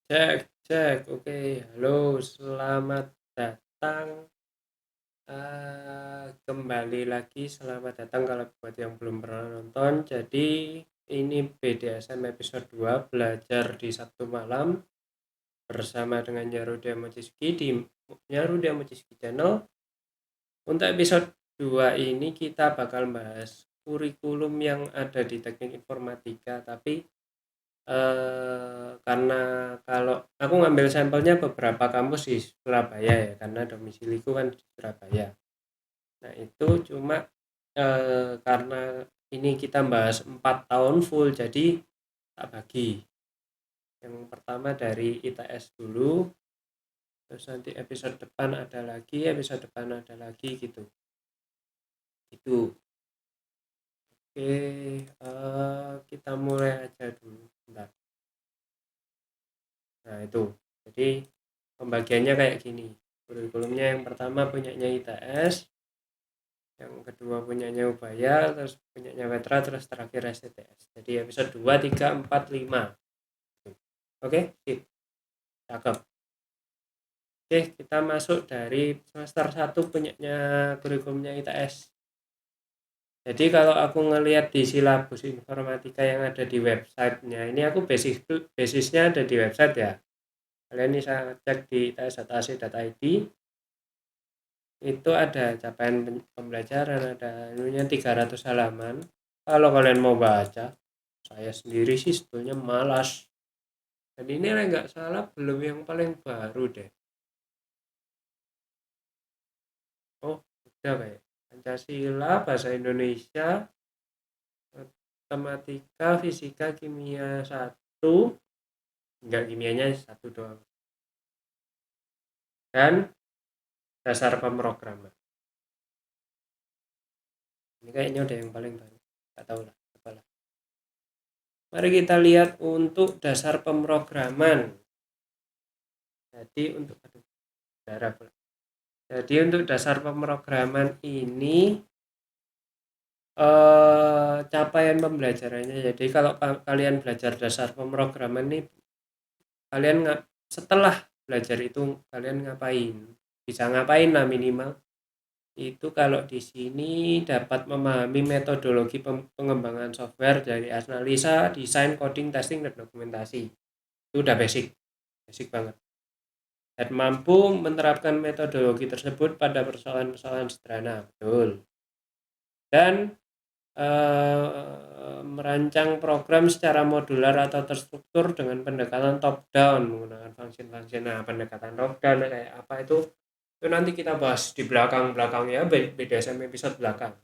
Cek, cek. Oke, halo, selamat datang. Kembali lagi, selamat datang kalau buat yang belum pernah nonton. Jadi, ini BDSM episode 2, belajar di Sabtu malam bersama dengan Nyarudia Mochiski di Nyarudia Mochiski Channel. Untuk episode 2 ini kita bakal bahas kurikulum yang ada di teknik informatika, tapi karena kalau aku ngambil sampelnya beberapa kampus di Surabaya ya, karena domisiliku kan di Surabaya. Nah itu cuma karena ini kita bahas 4 tahun full, jadi tak bagi. Yang pertama dari ITS dulu, terus nanti episode depan ada lagi, episode depan ada lagi gitu. Itu. Oke, kita mulai aja dulu. Bentar. Nah itu, jadi pembagiannya kayak gini. Kurikulumnya yang pertama punyanya ITS, yang kedua punyanya Ubaya, terus punyanya Wetra, terus terakhir STTS. Jadi episode 2, 3, 4, 5. Oke, sip. Cakep. Oke, kita masuk dari semester 1 punyanya kurikulumnya ITS. Jadi kalau aku ngelihat di silabus informatika yang ada di websitenya, ini aku basisnya ada di website ya. Kalian bisa cek di its.ac.id. Itu ada capaian pembelajaran, ada inunya 300 halaman. Kalau kalian mau baca, saya sendiri sih sebetulnya malas. Dan ini nggak salah belum yang paling baru deh. Oh, udah kayak Pancasila, bahasa Indonesia, matematika, fisika, kimia satu, enggak kimianya satu doang. Dan dasar pemrograman. Ini kayaknya udah yang paling baru. Enggak tahu lah, apalah. Mari kita lihat untuk dasar pemrograman. Jadi untuk darah. Jadi untuk dasar pemrograman ini capaian pembelajarannya. Jadi kalau kalian belajar dasar pemrograman ini, kalian setelah belajar itu kalian ngapain? Bisa ngapain lah minimal. Itu kalau di sini dapat memahami metodologi pengembangan software dari analisa, desain, coding, testing, dan dokumentasi. Itu udah basic, basic banget. Dan mampu menerapkan metodologi tersebut pada persoalan-persoalan sederhana, betul. Dan merancang program secara modular atau terstruktur dengan pendekatan top down menggunakan function-function. Nah, pendekatan top down kayak apa itu nanti kita bahas di belakang ya, BDSM episode belakang.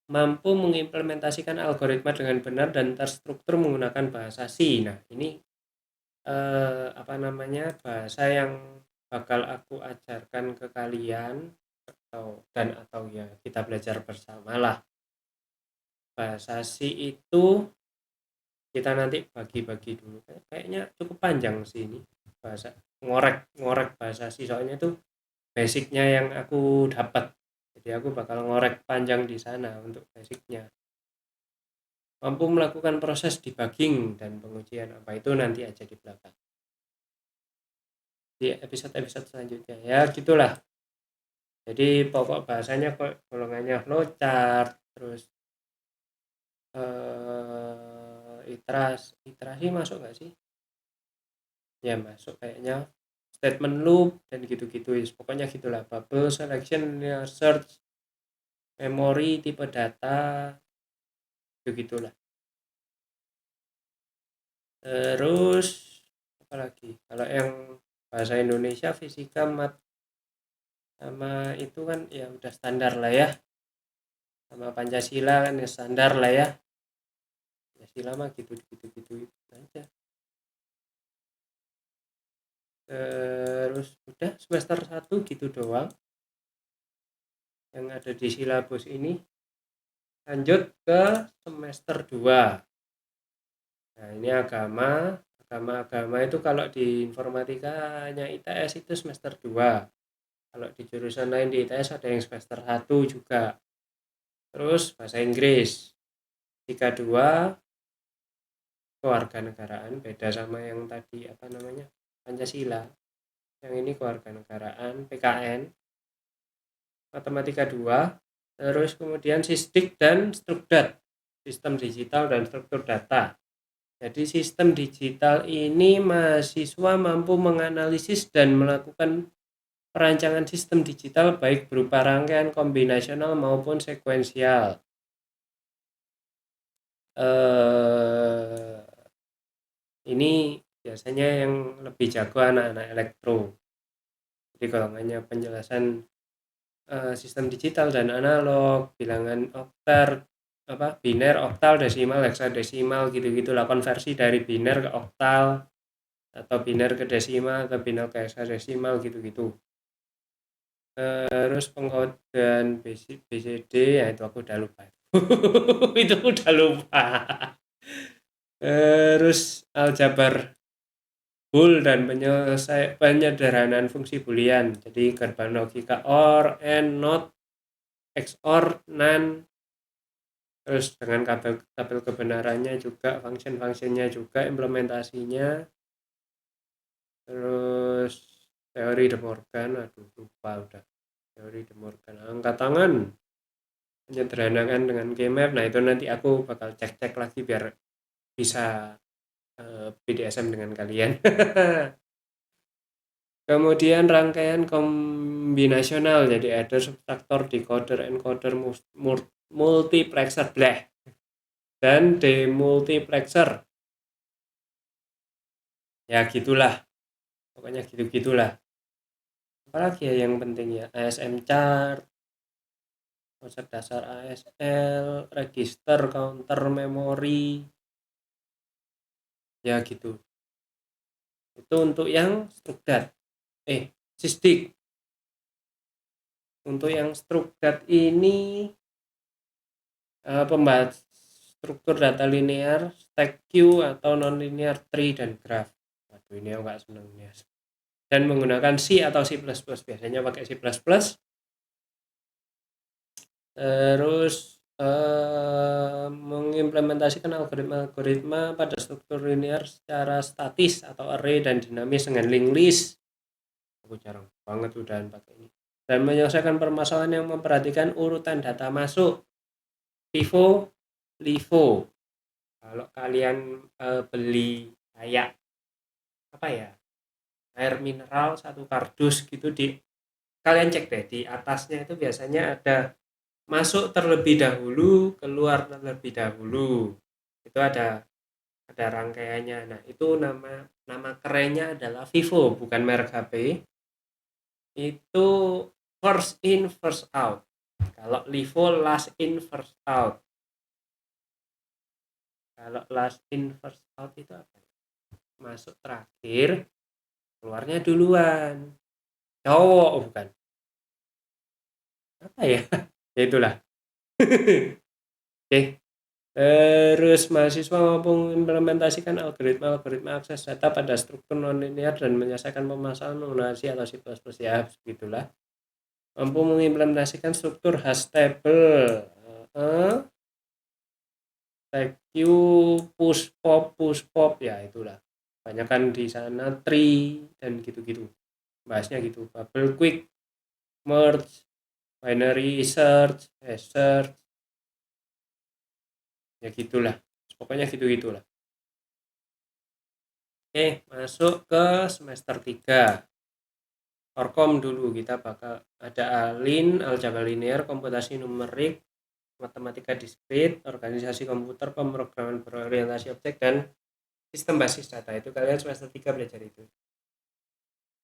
Mampu mengimplementasikan algoritma dengan benar dan terstruktur menggunakan bahasa C. Nah, ini apa namanya, bahasa yang bakal aku ajarkan ke kalian atau ya kita belajar bersama lah. Bahasa C itu kita nanti bagi-bagi dulu. Kayaknya cukup panjang sih ini bahasa, ngorek bahasa C, soalnya itu basicnya yang aku dapat. Jadi aku bakal ngorek panjang di sana untuk basicnya. Mampu melakukan proses debugging dan pengujian, apa itu nanti aja di belakang. Di episode-episode selanjutnya ya gitulah. Jadi pokok bahasanya golongannya flowchart, terus iterasi masuk nggak sih? Ya masuk kayaknya, statement loop dan gitu-gitu, pokoknya gitulah. Bubble, selection, search, memory, tipe data, begitulah. Terus apa lagi? Kalau yang bahasa Indonesia, fisika, mat sama itu kan ya udah standar lah ya. Sama Pancasila kan ya standar lah ya. Pancasila mah gitu aja. Terus udah semester 1 gitu doang yang ada di silabus ini. Lanjut ke semester 2. Nah, ini agama itu kalau di informatikanya ITS itu semester 2. Kalau di jurusan lain di ITS ada yang semester 1 juga. Terus bahasa Inggris 32, kewarganegaraan, beda sama yang tadi apa namanya Pancasila. Yang ini kewarganegaraan, PKN, matematika 2, terus kemudian SISDIK dan STRUKDAT, sistem digital dan struktur data. Jadi sistem digital ini mahasiswa mampu menganalisis dan melakukan perancangan sistem digital baik berupa rangkaian kombinasional maupun sekuensial. Ini biasanya yang lebih jago anak-anak elektro. Jadi golongannya penjelasan sistem digital dan analog, bilangan oktal, biner, oktal, desimal, heksadesimal gitu-gitulah, konversi dari biner ke oktal atau biner ke desimal atau biner ke heksadesimal gitu-gitu. Terus pengkodean BCD ya itu aku udah lupa. Itu udah lupa. Terus aljabar Boole dan penyederhanaan fungsi boolean. Jadi gerbang logika OR, AND, NOT, XOR, NAND. Terus dengan tabel kebenarannya juga, function-functionnya juga, implementasinya. Terus teori De Morgan, aduh lupa udah. Teori De Morgan, angkat tangan, menyederhanakan dengan K-map. Nah itu nanti aku bakal cek-cek lagi biar bisa BDSM dengan kalian. Kemudian rangkaian kombinasional, jadi adder, subtractor, decoder, encoder, multiplexer, dan demultiplexer. Ya gitulah, pokoknya gitu-gitulah. Apalagi ya yang penting ya, ASM chart, konsep dasar ASL, register, counter, memori, ya gitu. Itu untuk yang strukdat. SISDIK. Untuk yang strukdat ini pembahas struktur data linear, stack queue atau nonlinear tree dan graph. Waduh ini aku nggak seneng ya. Dan menggunakan C atau C++, biasanya pakai C++. Terus mengimplementasikan algoritma pada struktur linear secara statis atau array dan dinamis dengan linked list. Aku jarang banget udahan pakai ini. Dan menyelesaikan permasalahan yang memperhatikan urutan data masuk, FIFO, LIFO. Kalau kalian beli kayak apa ya, air mineral satu kardus gitu, kalian cek deh di atasnya itu biasanya ada masuk terlebih dahulu, keluar terlebih dahulu. Itu ada rangkaiannya. Nah, itu nama kerennya adalah Vivo, bukan merek HP. Itu first in first out. Kalau Livo last in first out. Kalau last in first out itu apa? Masuk terakhir, keluarnya duluan. Cowok bukan. Apa ya? Ya itulah. Oke. Terus mahasiswa mampu mengimplementasikan algoritma akses data pada struktur nonlinear dan menyelesaikan permasalahan menggunakan C atau C++, ya begitulah. Mampu mengimplementasikan struktur hash table, stack queue, push pop, ya itulah. Banyak kan di sana tree dan gitu-gitu. Bahasnya gitu. Bubble quick, merge, binary search, hash search. Ya gitulah. Pokoknya gitu-gitulah. Oke, masuk ke semester 3. Orkom dulu kita bakal ada ALIN, aljabar linear, komputasi numerik, matematika diskrit, organisasi komputer, pemrograman berorientasi objek, dan sistem basis data. Itu kalian semester 3 belajar itu.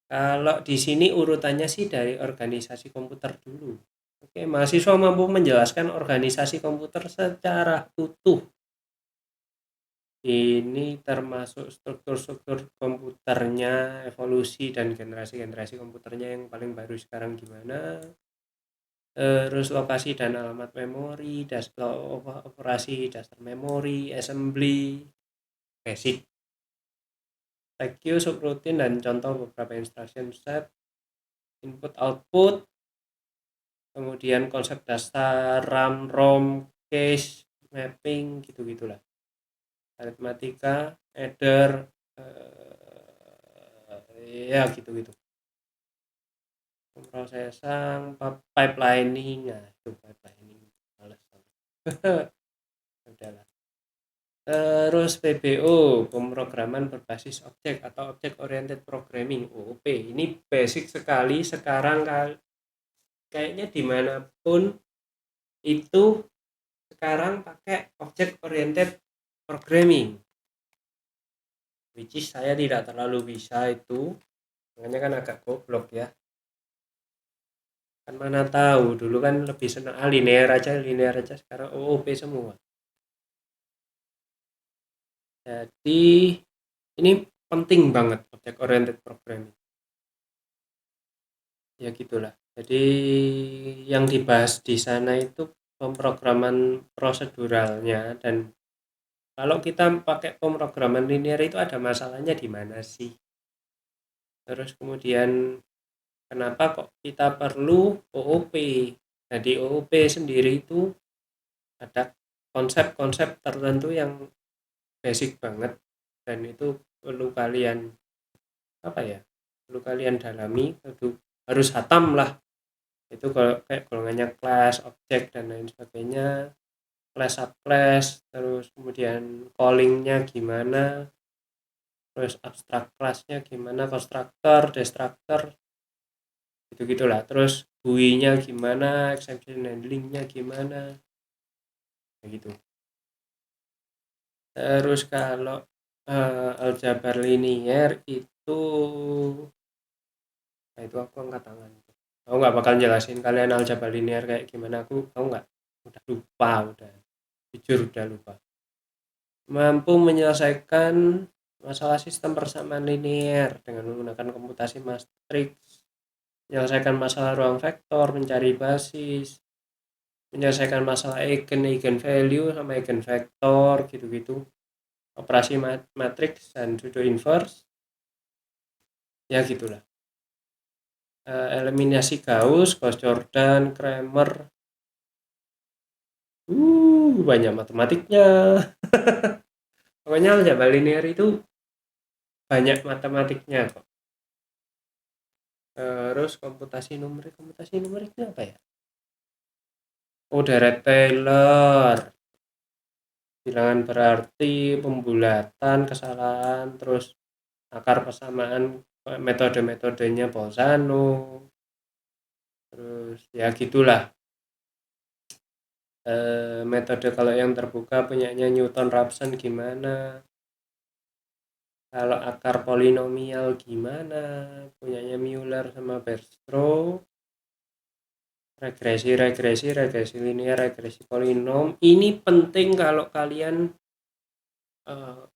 Kalau di sini urutannya sih dari organisasi komputer dulu. Oke, mahasiswa mampu menjelaskan organisasi komputer secara utuh. Ini termasuk struktur-struktur komputernya, evolusi dan generasi-generasi komputernya yang paling baru sekarang gimana. Terus lokasi dan alamat memori, operasi dasar memori, assembly, basic, tag queue, subroutine, dan contoh beberapa instruction set, input output, kemudian konsep dasar RAM, ROM, cache, mapping, gitu-gitulah. aritmatika, adder, ya gitu-gitu. Pemrosesan, pipelining, nah itu pipelining, males. Udahlah. Terus PBO, pemrograman berbasis objek atau Object Oriented Programming, OOP. Ini basic sekali sekarang, kayaknya dimanapun itu sekarang pakai Object Oriented Programming, which is saya tidak terlalu bisa itu, makanya kan agak goblok ya. Kan mana tahu, dulu kan lebih senang linear aja, sekarang OOP semua. Jadi ini penting banget Object Oriented Programming. Ya gitulah. Jadi yang dibahas di sana itu pemrograman proseduralnya, dan kalau kita pakai pemrograman linear itu ada masalahnya di mana sih? Terus kemudian kenapa kok kita perlu OOP? Jadi OOP sendiri itu ada konsep-konsep tertentu yang basic banget, dan itu perlu kalian perlu kalian dalami, harus hatam lah. Itu kalau kayak golongannya class, objek, dan lain sebagainya, class, subclass, terus kemudian callingnya gimana, terus abstract classnya gimana, constructor, destructor, gitu-gitulah. Terus GUI-nya gimana, exception handling-nya gimana, begitu. Terus kalau aljabar linear itu, nah itu aku angkat tangan. Aku nggak bakal jelasin kalian aljabar linear kayak gimana, aku nggak, udah lupa, jujur udah lupa. Mampu menyelesaikan masalah sistem persamaan linear dengan menggunakan komputasi matriks, menyelesaikan masalah ruang vektor, mencari basis, menyelesaikan masalah eigen value sama eigen vektor, gitu-gitu, operasi matriks dan pseudo inverse, ya gitulah. Eliminasi Gauss, Gauss-Jordan, Kramer, banyak matematiknya. Pokoknya aljabar linear itu banyak matematiknya kok. Terus komputasi numeriknya apa ya? Oh, Deret Taylor, bilangan berarti, pembulatan, kesalahan, terus akar persamaan, metode-metodenya Bolzano, terus ya gitulah. Metode kalau yang terbuka punyanya Newton-Raphson gimana, kalau akar polinomial gimana, punyanya Mueller sama Berstroh, regresi linear, regresi polinom. Ini penting kalau kalian,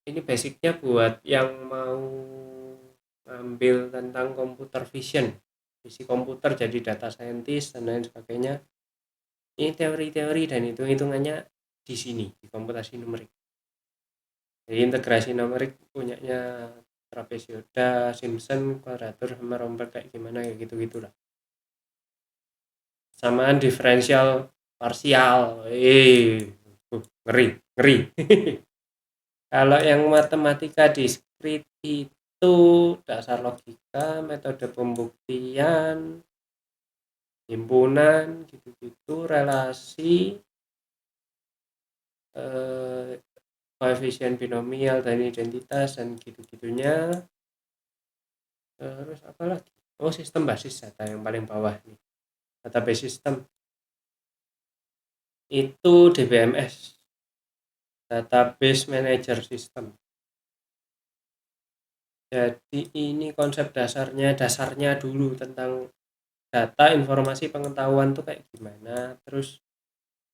ini basicnya buat yang mau ngambil tentang computer vision, visi komputer, jadi data scientist dan lain sebagainya. Ini teori-teori dan hitung-hitungannya di sini, di komputasi numerik. Jadi integrasi numerik punyanya trapezoida, Simpson, kuadratur sama Romberg kayak gimana, kayak gitu-gitulah. Samaan diferensial parsial, ngeri. Kalau yang matematika diskrit itu dasar logika, metode pembuktian, himpunan, gitu-gitu, relasi, koefisien binomial dan identitas dan gitu-gitunya. Terus apa lagi? Oh, sistem basis data yang paling bawah nih, database system, itu DBMS, database manager system. Jadi ini konsep dasarnya dulu tentang data, informasi, pengetahuan tuh kayak gimana, terus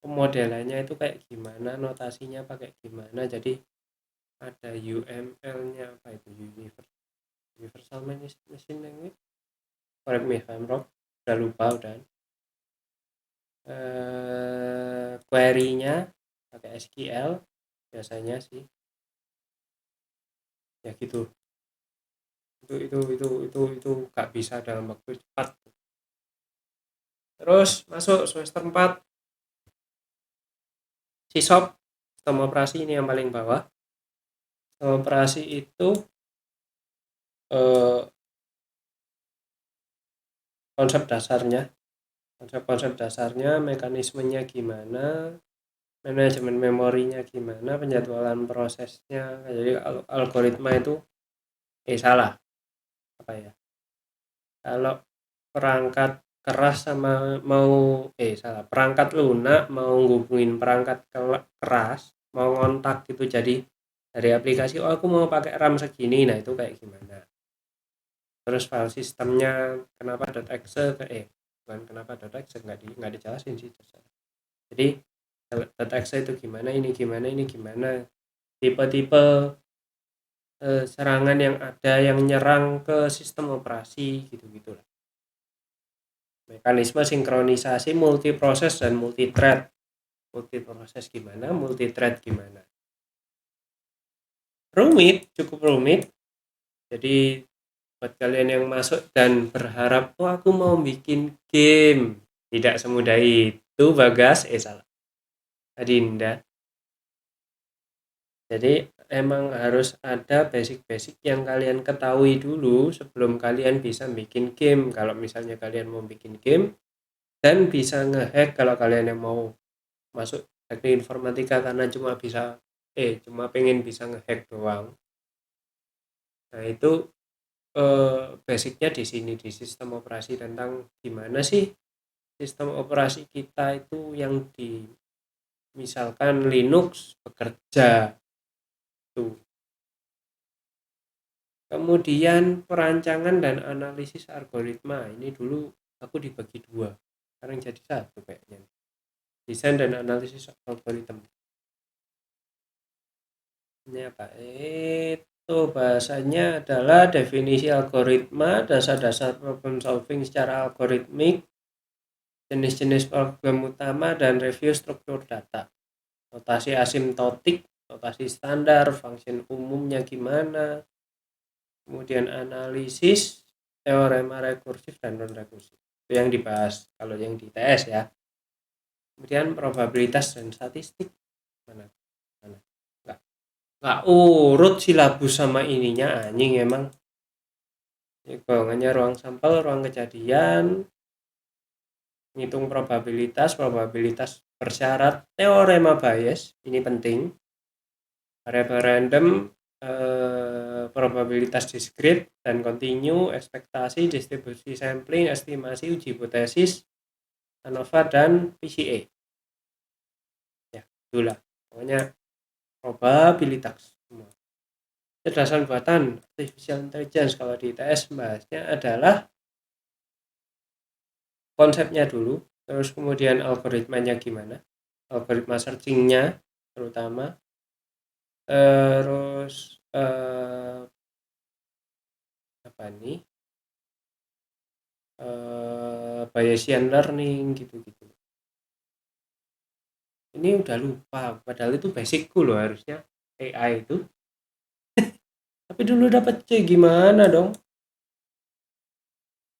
pemodelannya itu kayak gimana, notasinya pakai gimana. Jadi ada UML-nya, apa itu, Universal Machine Language, correct me if I'm wrong, udah lupa udah. Query-nya pakai SQL biasanya sih, ya gitu. Itu gak bisa dalam waktu cepat. Terus masuk semester 4, SISOP, sistem operasi, ini yang paling bawah. Operasi itu eh, konsep dasarnya, konsep-konsep dasarnya, mekanismenya gimana, manajemen memorinya gimana, penjadwalan prosesnya. Jadi algoritma itu salah apa ya? Kalau perangkat keras sama mau salah, perangkat lunak mau ngubungin perangkat keras, mau ngontak gitu, jadi dari aplikasi, oh aku mau pakai RAM segini, nah itu kayak gimana. Terus file sistemnya kenapa .exe, bukan kenapa .exe, nggak dijelasin sih. Jadi .exe itu gimana, ini gimana, ini gimana, tipe-tipe serangan yang ada yang nyerang ke sistem operasi gitu-gitu lah. Mekanisme sinkronisasi multiproses dan multithread. Multiproses gimana, multithread gimana. Rumit, cukup rumit. Jadi buat kalian yang masuk dan berharap, oh aku mau bikin game, tidak semudah itu, Bagas. Salah, Adinda. Jadi emang harus ada basic-basic yang kalian ketahui dulu sebelum kalian bisa bikin game. Kalau misalnya kalian mau bikin game dan bisa ngehack, kalau kalian yang mau masuk teknik informatika karena cuma pengen bisa ngehack doang. Nah itu basicnya di sini, di sistem operasi, tentang gimana sih sistem operasi kita itu yang di misalkan Linux bekerja tuh. Kemudian perancangan dan analisis algoritma, ini dulu aku dibagi dua, sekarang jadi satu kayaknya. Desain dan analisis algoritma. Ini apa? Itu bahasanya adalah definisi algoritma, dasar-dasar problem solving secara algoritmik, jenis-jenis problem utama, dan review struktur data. Notasi asimptotik, notasi standar, function umumnya gimana, kemudian analisis, teorema rekursif dan non rekursif. Itu yang dibahas kalau yang di TS ya. Kemudian probabilitas dan statistik. Mana? Nggak urut silabus sama ininya, anjing emang. Ini golongannya ruang sampel, ruang kejadian, ngitung probabilitas bersyarat, teorema bias, ini penting, variabel random, probabilitas diskrit dan kontinu, ekspektasi, distribusi sampling, estimasi, uji hipotesis, ANOVA, dan PCA. Ya, itulah. Pokoknya probabilitas. Kecerdasan buatan, artificial intelligence, kalau di ITS bahasnya adalah konsepnya dulu, terus kemudian algoritmanya gimana, algoritma searchingnya terutama, terus apa nih, Bayesian learning gitu-gitu. Ini udah lupa, padahal itu basicku loh harusnya AI itu. Tapi dulu dapat C, gimana dong.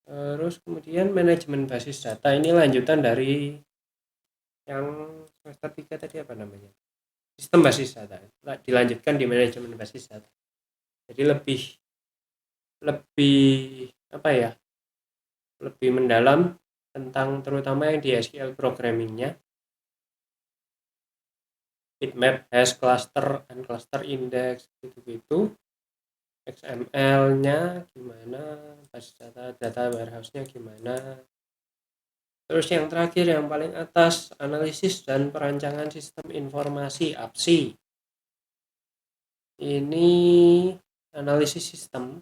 Terus kemudian manajemen basis data, ini lanjutan dari yang semester 3 tadi, apa namanya, sistem basis data, dilanjutkan di manajemen basis data. Jadi lebih lebih apa ya, lebih mendalam tentang terutama yang di SQL programmingnya, bitmap, hash, cluster, uncluster index gitu-gitu, XML-nya gimana, basis data warehouse-nya gimana. Terus yang terakhir, yang paling atas, analisis dan perancangan sistem informasi (APSI). Ini analisis sistem.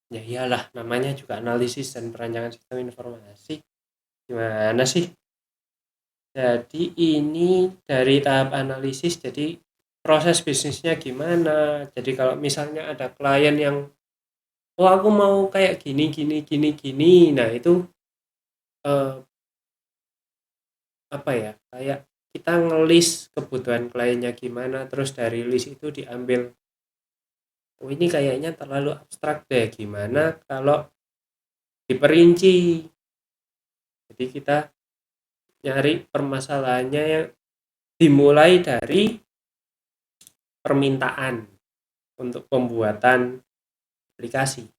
Ya iyalah, namanya juga analisis dan perancangan sistem informasi. Gimana sih? Jadi ini dari tahap analisis, jadi proses bisnisnya gimana. Jadi kalau misalnya ada klien yang, oh aku mau kayak gini gini gini gini, nah itu eh, apa ya, kayak kita ngelis kebutuhan kliennya gimana, terus dari list itu diambil, oh ini kayaknya terlalu abstrak deh, gimana kalau diperinci. Jadi kita nyari permasalahannya yang dimulai dari permintaan untuk pembuatan aplikasi.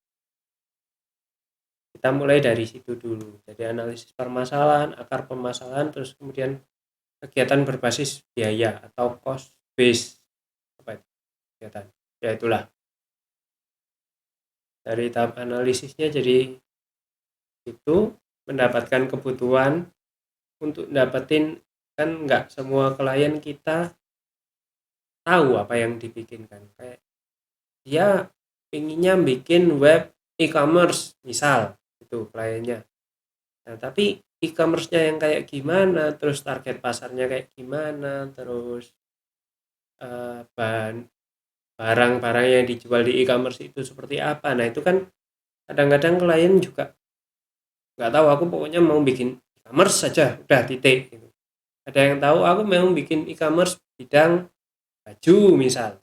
Kita mulai dari situ dulu. Jadi analisis permasalahan, akar permasalahan, terus kemudian kegiatan berbasis biaya atau cost base kegiatan. Ya itulah dari tahap analisisnya. Jadi itu mendapatkan kebutuhan untuk dapetin, kan nggak semua klien kita tahu apa yang dibikinkan. Kayak dia pinginnya bikin web e-commerce misal, itu kliennya. Nah tapi e-commerce-nya yang kayak gimana, terus target pasarnya kayak gimana, terus bahan barang-barang yang dijual di e-commerce itu seperti apa. Nah itu kan kadang-kadang klien juga nggak tahu, aku pokoknya mau bikin e-commerce saja udah titik gitu. Ada yang tahu aku mau bikin e-commerce bidang baju misal,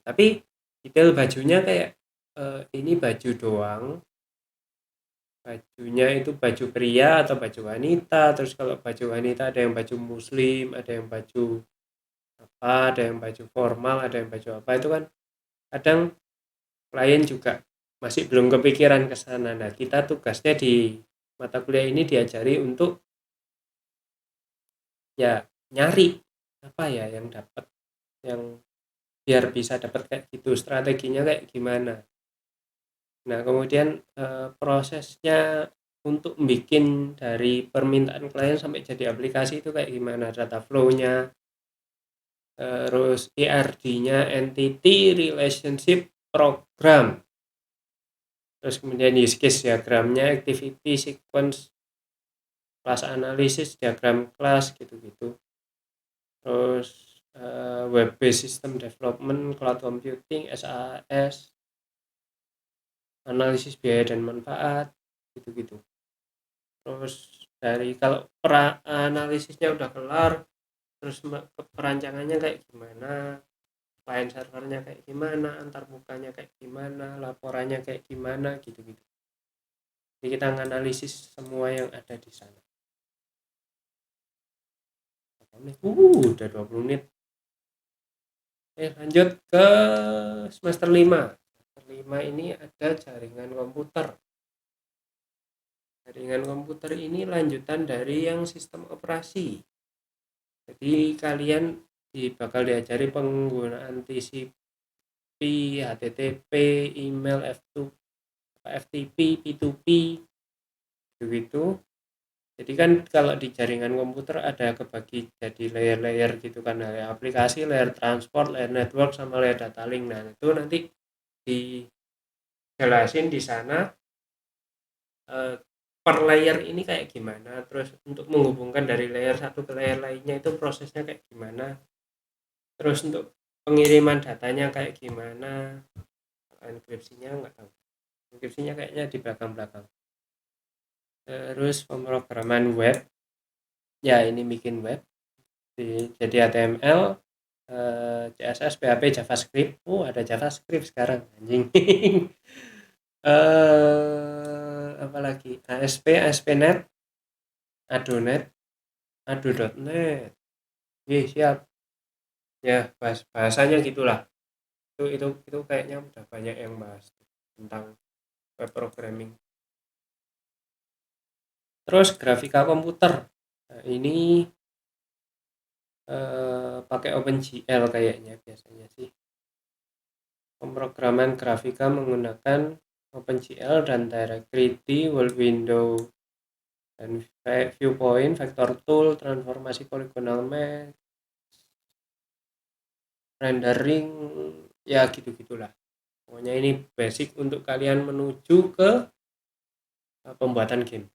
tapi detail bajunya kayak ini baju doang, bajunya itu baju pria atau baju wanita, terus kalau baju wanita ada yang baju muslim, ada yang baju apa, ada yang baju formal, ada yang baju apa, itu kan kadang klien juga masih belum kepikiran ke sana. Nah kita tugasnya di mata kuliah ini diajari untuk ya nyari apa ya yang dapat, yang biar bisa dapat kayak gitu, strateginya kayak gimana. Nah kemudian prosesnya untuk bikin dari permintaan klien sampai jadi aplikasi itu kayak gimana, data flow-nya, terus ERD-nya, entity relationship program, terus kemudian use case diagramnya, activity sequence, class analysis, diagram kelas gitu-gitu. Terus web based system development, cloud computing, SAS, analisis biaya dan manfaat gitu-gitu. Terus dari kalau analisisnya udah kelar, terus perancangannya kayak gimana, client servernya kayak gimana, antar mukanya kayak gimana, laporannya kayak gimana gitu-gitu. Jadi kita menganalisis semua yang ada di sana. Udah 20 menit. Lanjut ke semester 5. Semester 5 ini ada jaringan komputer. Jaringan komputer ini lanjutan dari yang sistem operasi. Jadi kalian bakal diajari penggunaan TCP, HTTP, email, FTP, P2P, begitu. Jadi kan kalau di jaringan komputer ada kebagi jadi layer-layer gitu kan, layer aplikasi, layer transport, layer network, sama layer data link. Nah itu nanti dijelasin di sana per layer ini kayak gimana, terus untuk menghubungkan dari layer satu ke layer lainnya itu prosesnya kayak gimana, terus untuk pengiriman datanya kayak gimana, enkripsinya nggak tahu, enkripsinya kayaknya di belakang-belakang. Terus pemrograman web, ya ini bikin web jadi HTML, CSS, PHP, JavaScript. Ada JavaScript sekarang anjing. Apalagi ASP.NET, Adonet, Ado.NET. Siap ya, bahasanya gitulah. Itu kayaknya udah banyak yang bahas tentang web programming. Terus grafika komputer, nah, ini pakai OpenGL kayaknya biasanya sih. Pemrograman grafika menggunakan OpenGL dan DirectX, World Window, dan Viewpoint, Vector Tool, transformasi poligonal max, rendering, ya gitu-gitulah. Pokoknya ini basic untuk kalian menuju ke pembuatan game.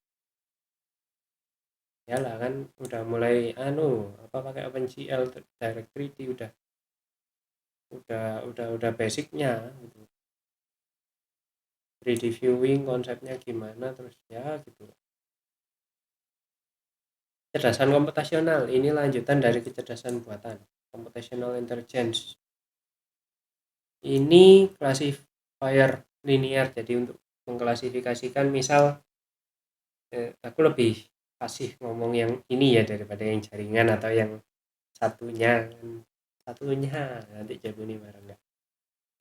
Ya lah kan udah mulai pakai OpenGL, DirectX, udah basicnya gitu. 3D viewing konsepnya gimana, terus ya gitu. Kecerdasan komputasional ini lanjutan dari kecerdasan buatan, computational intelligence. Ini classifier linear, jadi untuk mengklasifikasikan, misal aku lebih fasih ngomong yang ini ya daripada yang jaringan atau yang satunya. satunya nanti Gemini bareng nggak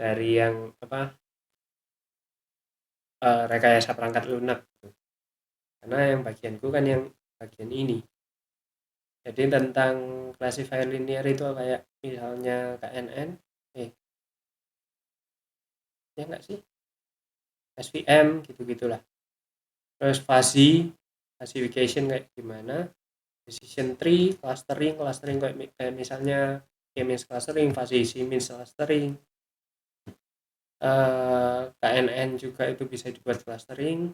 dari yang apa rekayasa perangkat lunak gitu. Karena yang bagianku kan yang bagian ini. Jadi tentang classifier linear itu kayak misalnya KNN, ya nggak sih, SVM gitu-gitulah. Terus classification kayak gimana, decision tree, clustering kayak misalnya k-means clustering, fuzzy means clustering, KNN juga itu bisa dibuat clustering,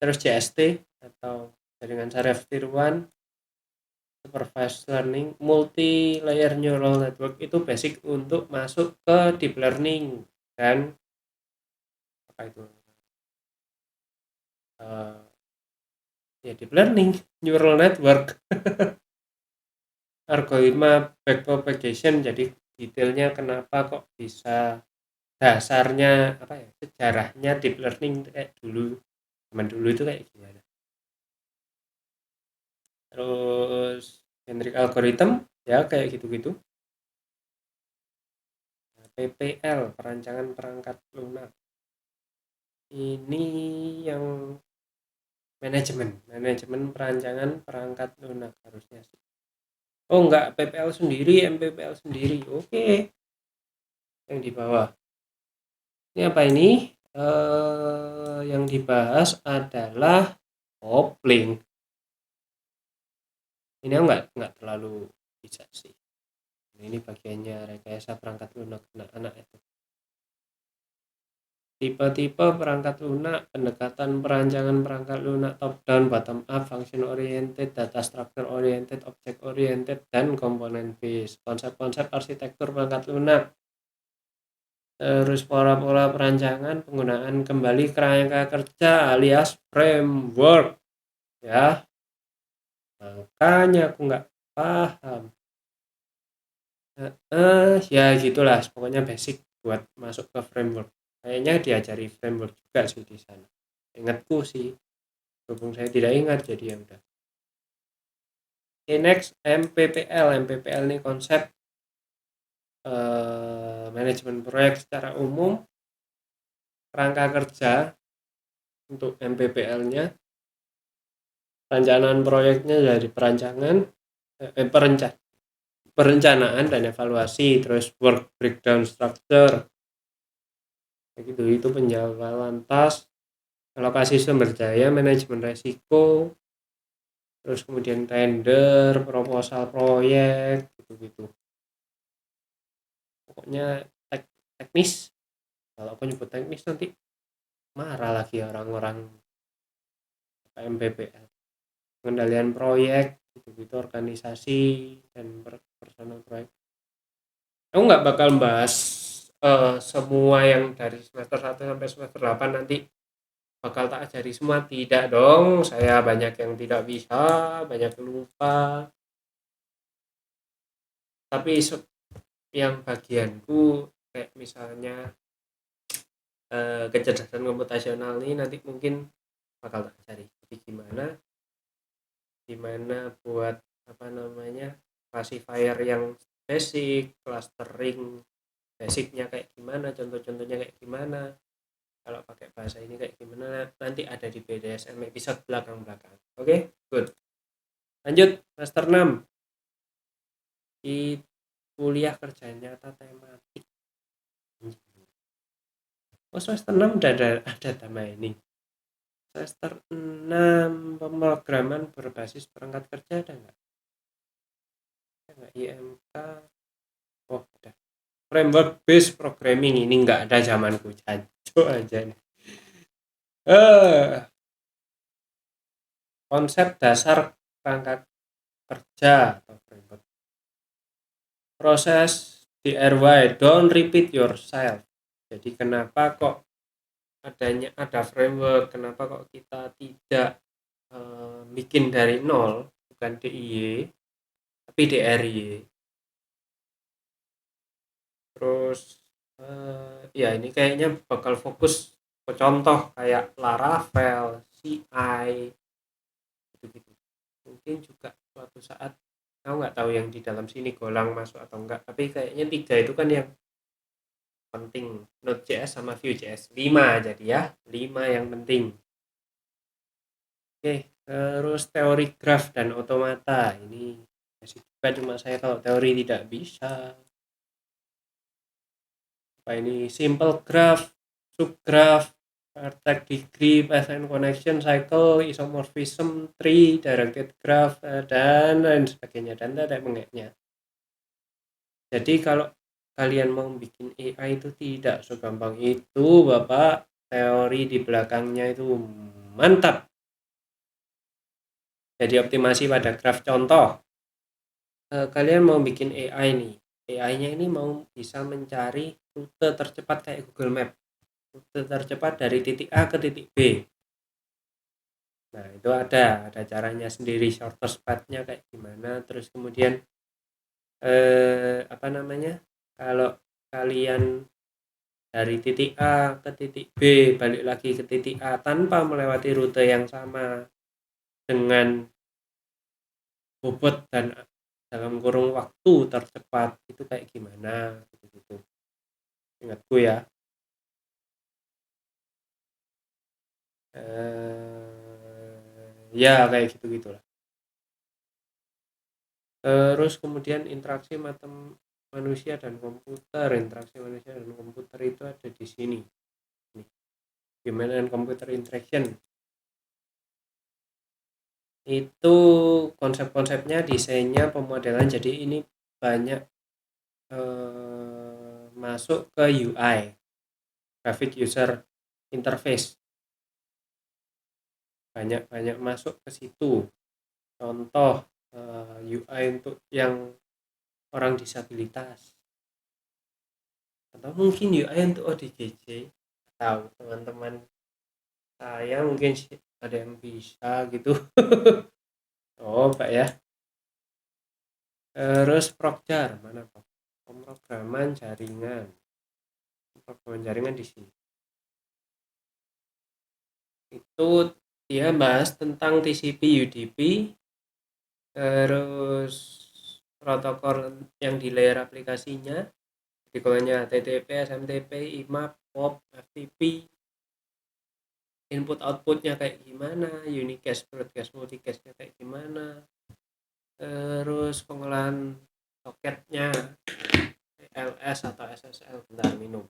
terus JST atau jaringan saraf tiruan, supervised learning, multi layer neural network itu basic untuk masuk ke deep learning dan apa itu uh, ya deep learning neural network algoritma backpropagation. Jadi detailnya kenapa kok bisa, dasarnya apa ya, sejarahnya deep learning kayak dulu, zaman dulu itu kayak gimana. Terus generic algorithm ya kayak gitu-gitu. PPL, perancangan perangkat lunak, ini yang manajemen perancangan perangkat lunak harusnya sih. Oh enggak, PPL sendiri, MPPL sendiri. Oke, yang di bawah ini apa ini, yang dibahas adalah kopling. Ini enggak terlalu bisa sih. Ini bagiannya rekayasa perangkat lunak anak-anak itu. Tipe-tipe perangkat lunak, pendekatan perancangan perangkat lunak top down, bottom up, function oriented, data structure oriented, object oriented, dan component based. Konsep-konsep arsitektur perangkat lunak. Terus pola-pola perancangan, penggunaan kembali kerangka kerja alias framework ya. Makanya aku nggak paham. Ya gitulah, pokoknya basic buat masuk ke framework. Kayaknya diajari framework juga sih di sana. Ingatku sih, berhubung saya tidak ingat jadi ya udah. Next, MPPL. MPPL ini konsep manajemen proyek secara umum. Kerangka kerja untuk MPPL-nya, perencanaan proyeknya dari perencanaan dan evaluasi, terus work breakdown structure, begitu, itu penjadwalan task, alokasi sumber daya, manajemen resiko, terus kemudian tender, proposal proyek, gitu-gitu. Pokoknya teknis. Kalau aku nyebut teknis nanti marah lagi orang-orang MPPL. Pengendalian proyek, gitu-gitu, organisasi dan personal proyek. Aku nggak bakal bahas semua yang dari semester 1 sampai semester 8 nanti bakal tak ajari semua, tidak dong. Saya banyak yang tidak bisa, banyak lupa. Tapi yang bagianku kayak misalnya kecerdasan komputasional ini nanti mungkin bakal tak ajari. Jadi gimana buat apa namanya, classifier yang basic, clustering basicnya kayak gimana, contoh-contohnya kayak gimana, kalau pakai bahasa ini kayak gimana, nanti ada di BDSM episode belakang-belakang. Oke, good. Lanjut, semester 6 di kuliah kerja nyata tematik. Oh, semester 6 udah ada tema ini. Semester 6 pemrograman berbasis perangkat kerja ada nggak? IMK. Oh, ada. Framework based programming, ini nggak ada zamanku, jancuk aja nih. Konsep dasar perangkat kerja atau framework. Proses DIY, don't repeat yourself. Jadi kenapa kok ada framework, kenapa kok kita tidak bikin dari nol, bukan DIY tapi DRY. Terus ya ini kayaknya bakal fokus ke contoh kayak Laravel, CI, gitu-gitu. Mungkin juga suatu saat Aku nggak tahu yang di dalam sini Golang masuk atau enggak, tapi kayaknya 3 itu kan yang penting, Node.js sama Vue.js. 5 jadi ya, 5 yang penting. Oke, terus teori graph dan otomata. Ini masih juga, cuma saya kalau teori tidak bisa. Apa ini? Simple graph, subgraph, vertex degree, path connection, cycle, isomorphism, tree, directed graph, dan lain sebagainya, dan tidak mengeknya. Jadi kalau kalian mau bikin AI itu tidak segampang itu, Bapak. Teori di belakangnya itu mantap. Jadi optimasi pada graph. Contoh, kalian mau bikin AI nih. AI-nya ini mau bisa mencari rute tercepat kayak Google Map. Rute tercepat dari titik A ke titik B. Nah, itu ada caranya sendiri, shortest path-nya kayak gimana. Terus kemudian apa namanya? Kalau kalian dari titik A ke titik B balik lagi ke titik A tanpa melewati rute yang sama dengan bobot dan dalam kurung waktu tercepat, itu kayak gimana gitu. Ingatku ya. Ya kayak gitu gitulah. Terus kemudian interaksi manusia dan komputer. Interaksi manusia dan komputer itu ada di sini. Human and computer interaction. Itu konsep-konsepnya, desainnya, pemodelan. Jadi ini banyak masuk ke UI, graphic user interface. Banyak masuk ke situ. Contoh UI untuk yang orang disabilitas, atau mungkin UI untuk ODGJ. Tahu teman-teman saya mungkin ada yang bisa gitu. Oh Pak ya. Terus Prokjar, mana Pak? Pemrograman jaringan di sini. Itu dia bahas tentang TCP, UDP, terus protokol yang di layer aplikasinya, protokolnya HTTP, SMTP, IMAP, POP, FTP, input outputnya kayak gimana, unicast, broadcast, multicastnya kayak gimana, terus pengolahan soketnya, LS atau SSL. Bentar, minum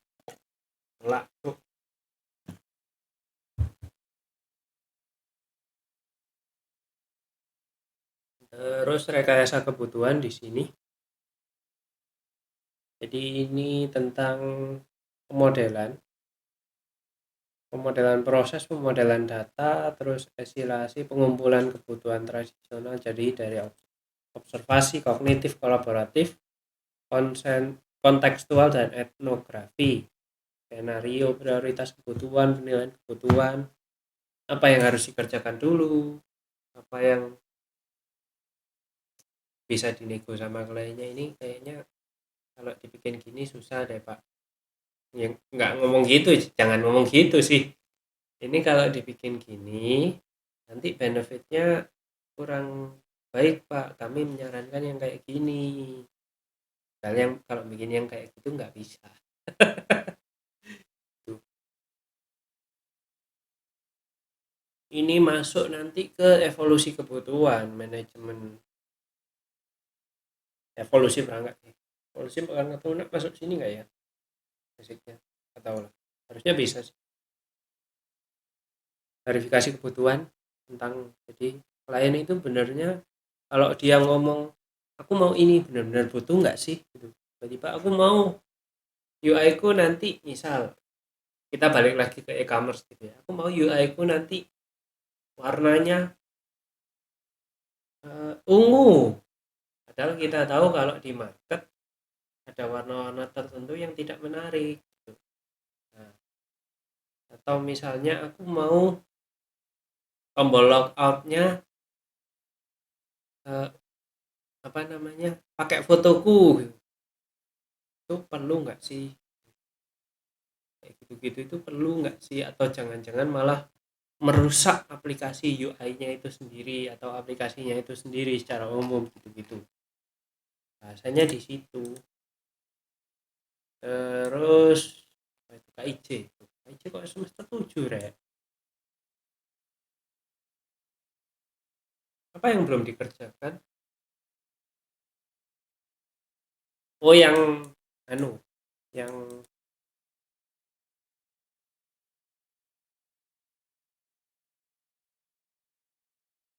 kelak tuh. Terus rekayasa kebutuhan di sini. Jadi ini tentang pemodelan proses, pemodelan data, terus eskalasi pengumpulan kebutuhan tradisional. Jadi dari observasi, kognitif, kolaboratif, kontekstual, dan etnografi. Skenario, prioritas kebutuhan, penilaian kebutuhan, apa yang harus dikerjakan dulu, apa yang bisa dinego sama kliennya. Ini kayaknya kalau dibikin gini susah deh Pak. Ya, nggak ngomong gitu, jangan ngomong gitu sih. Ini kalau dibikin gini nanti benefitnya kurang baik Pak. Kami menyarankan yang kayak gini. Kalian kalau bikin yang kayak gitu nggak bisa. Ini masuk nanti ke evolusi kebutuhan, manajemen evolusi perangkat. Evolusi perangkat lunak masuk sini nggak ya? Basicnya nggak tahu lah. Harusnya bisa sih. Verifikasi kebutuhan tentang, jadi klien itu benernya kalau dia ngomong aku mau ini benar-benar butuh nggak sih gitu. Tiba-tiba aku mau UI ku nanti, misal kita balik lagi ke e-commerce gitu ya, aku mau UI ku nanti warnanya ungu, padahal kita tahu kalau di market ada warna-warna tertentu yang tidak menarik gitu. Nah, atau misalnya aku mau tombol logoutnya apa namanya, pakai fotoku gitu. Itu perlu nggak sih kayak gitu-gitu, itu perlu nggak sih, atau jangan-jangan malah merusak aplikasi UI-nya itu sendiri atau aplikasinya itu sendiri secara umum gitu-gitu. bahasanya di situ. Terus itu KIJ. KIJ kok semester 7, Rek? Apa yang belum dikerjakan? Oh, yang anu, yang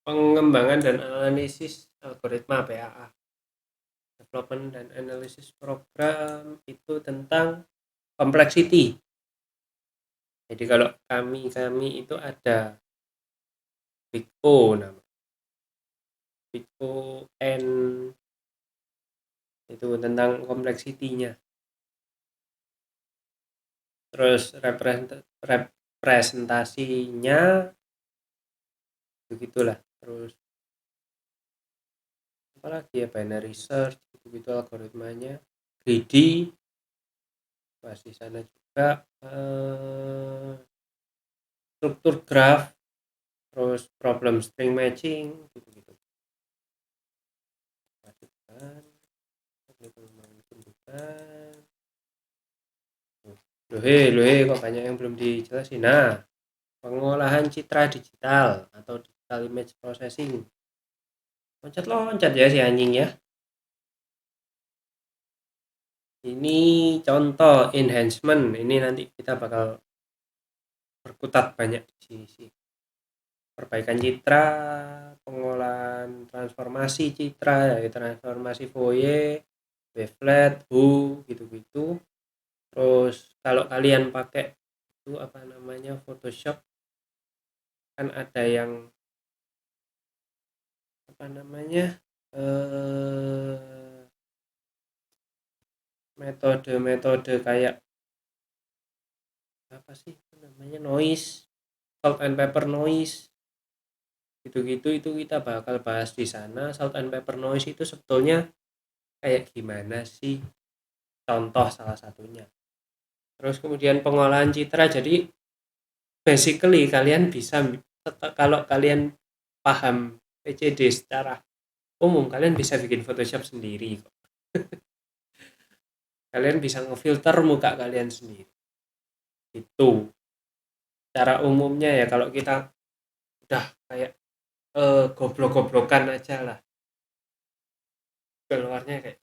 pengembangan dan analisis algoritma PAA. Development dan Analysis Program itu tentang complexity. Jadi kalau kami itu ada Big O nama. Big O N itu tentang kompleksitinya. Terus representasinya begitulah. Terus apalagi ya, binary search gitu algoritmanya. Greedy pas di sana juga, struktur graph, terus problem string matching gitu-gitu. Lanjutkan, lohe kok banyak yang belum dijelasin. Nah, pengolahan citra digital atau digital image processing. Loncat-loncat ya si anjing ya. Ini contoh enhancement. Ini nanti kita bakal berkutat banyak di sini sih. Perbaikan citra, pengolahan transformasi citra, yaitu transformasi Fourier, wavelet, HU, gitu-gitu. Terus kalau kalian pakai itu apa namanya, Photoshop, kan ada yang apa namanya, metode-metode kayak apa sih namanya, noise, salt and pepper noise, gitu-gitu. Itu kita bakal bahas di sana. Salt and pepper noise itu sebetulnya kayak gimana sih, contoh salah satunya. Terus kemudian pengolahan citra. Jadi basically kalian bisa, kalau kalian paham PCD secara umum, kalian bisa bikin Photoshop sendiri. Kalian bisa ngefilter muka kalian sendiri. Itu cara umumnya ya. Kalau kita udah kayak goblok-goblokan aja lah keluarnya kayak,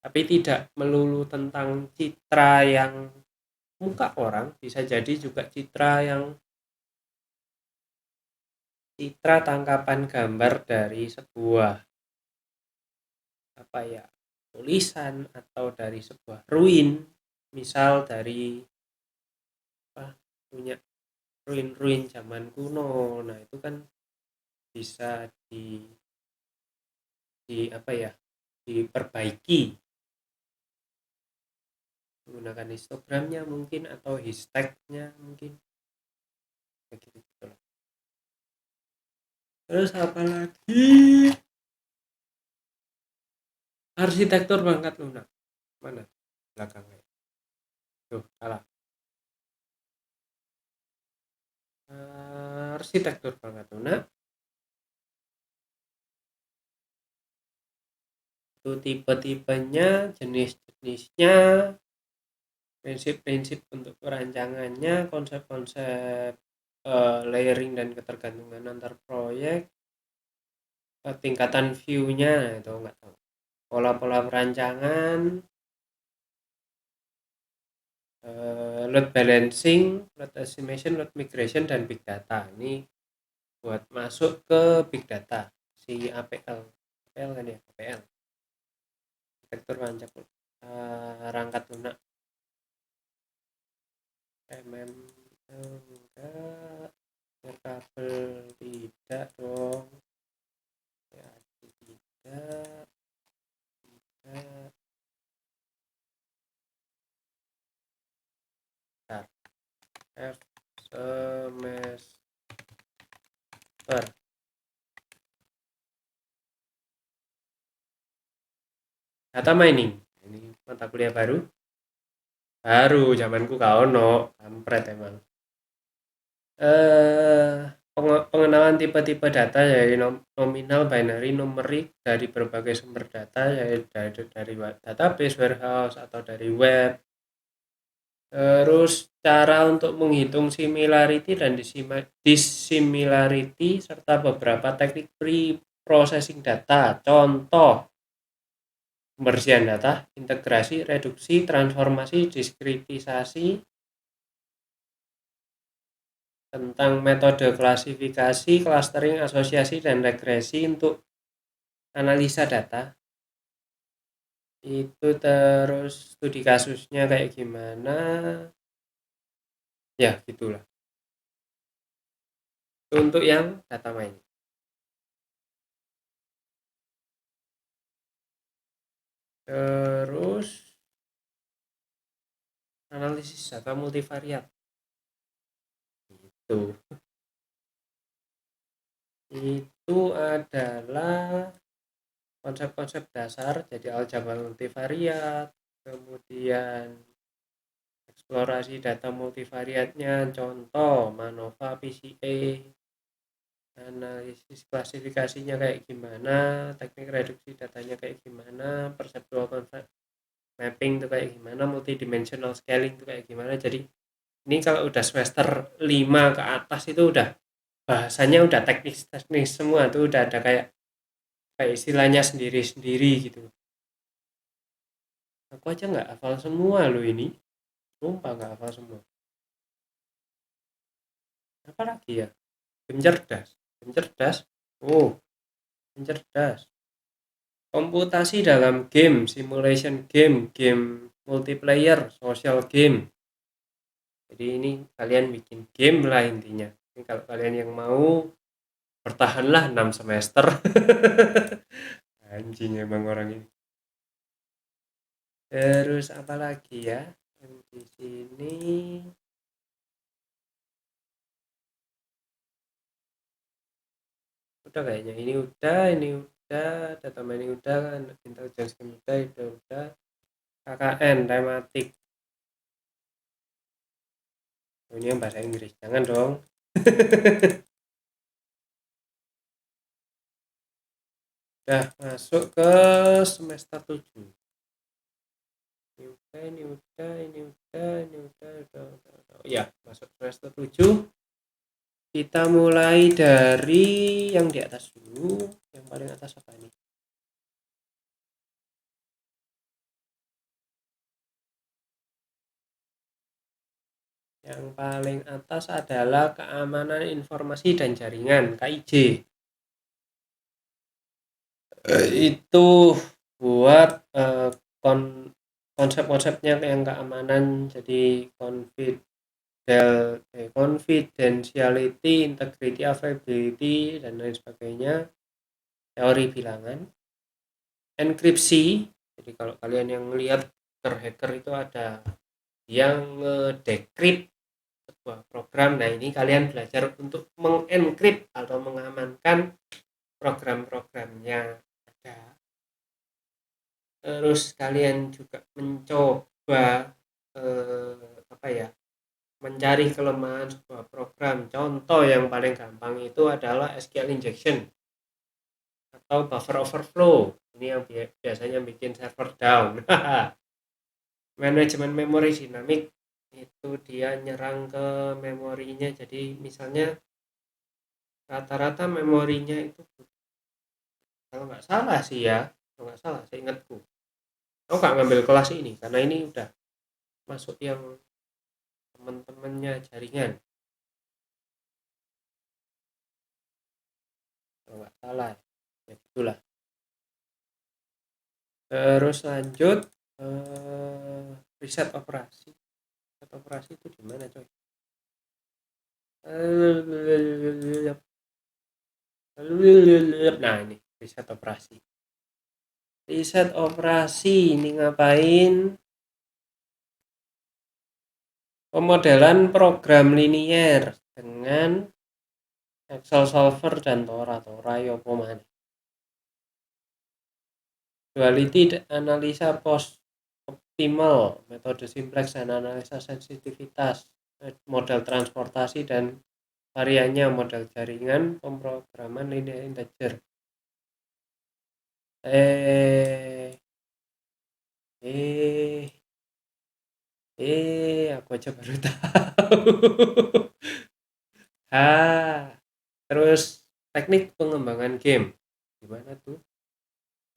tapi tidak melulu tentang citra yang muka orang, bisa jadi juga citra tangkapan gambar dari sebuah apa ya, tulisan atau dari sebuah ruin, misal dari apa, punya ruin-ruin zaman kuno. Nah itu kan bisa di apa ya, diperbaiki menggunakan histogramnya mungkin, atau hashtagnya mungkin, begitu gitu. Terus apa lagi, arsitektur pangkat lunak mana belakangnya, tuh salah. Arsitektur pangkat lunak itu tipe-tipenya, jenis-jenisnya, prinsip-prinsip untuk perancangannya, konsep-konsep layering dan ketergantungan antar proyek, tingkatan view-nya itu enggak tahu, pola-pola perancangan, load balancing, load estimation, load migration, dan big data. Ini buat masuk ke big data, si APL kan ya, APL, vektor rancak rangkat lunak. Enggak, kabel tidak dong ya, tidak. F semester data mining, ini mata kuliah baru zamanku gak ono, kampret emang. pengenalan tipe-tipe data yaitu nominal, binary, numerik dari berbagai sumber data yaitu dari database, warehouse, atau dari web. Terus cara untuk menghitung similarity dan dissimilarity serta beberapa teknik pre-processing data. Contoh, pembersihan data, integrasi, reduksi, transformasi, diskritisasi, tentang metode klasifikasi, clustering, asosiasi, dan regresi untuk analisa data. Itu terus studi kasusnya kayak gimana, ya gitulah. Untuk yang data mining. Terus analisis data multivariat. Itu adalah konsep-konsep dasar, jadi aljabar multivariat, kemudian eksplorasi data multivariatnya, contoh MANOVA, PCA, analisis klasifikasinya kayak gimana, teknik reduksi datanya kayak gimana, perceptual concept mapping itu kayak gimana, multidimensional scaling itu kayak gimana. Jadi ini kalau udah semester 5 ke atas itu udah bahasanya udah teknis semua tuh, udah ada kayak istilahnya sendiri-sendiri gitu. Aku aja nggak hafal semua loh ini, sumpah nggak hafal semua. Apa lagi ya? Pencerdas. Oh, pencerdas. Komputasi dalam game, simulation game, game multiplayer, social game. Jadi ini kalian bikin game lah intinya. Ini kalau kalian yang mau, bertahanlah 6 semester. Anjing emang orang ini. Terus apa lagi ya? Di sini udah kayaknya, ini udah, data mining udah kan, intelligence game udah, KKN tematik. Oh, ini yang bahasa Inggris, jangan dong. Udah masuk ke semester 7. Ini udah. Ya, masuk semester 7. Kita mulai dari yang di atas dulu. Yang paling atas apa nih? Yang paling atas adalah keamanan informasi dan jaringan, KIJ. Itu buat konsep-konsepnya yang keamanan, jadi confidentiality, integrity, availability, dan lain sebagainya. Teori bilangan, enkripsi. Jadi kalau kalian yang melihat hacker itu ada yang ngedecrypt sebuah program. Nah, ini kalian belajar untuk mengenkript atau mengamankan program-programnya ada. Terus kalian juga mencoba mencari kelemahan sebuah program. Contoh yang paling gampang itu adalah SQL injection atau buffer overflow. Ini yang biasanya bikin server down. Manajemen memori dinamik itu dia nyerang ke memorinya. Jadi misalnya rata-rata memorinya itu, kalau nggak salah sih ya, kalau nggak salah saya ingatku, aku nggak ngambil kelas ini karena ini udah masuk yang teman-temannya jaringan, kalau nggak salah ya gitulah. Terus lanjut riset operasi itu di mana coy? Nah, ini riset operasi ini ngapain? Pemodelan program linier dengan Excel solver dan Tora yopo maneh. Duality analisa post optimal, metode simplex dan analisa sensitivitas, model transportasi dan variannya model jaringan, pemrograman linear integer. Eh, eh, aku aja baru tahu. Ah, terus teknik pengembangan game. Gimana tuh?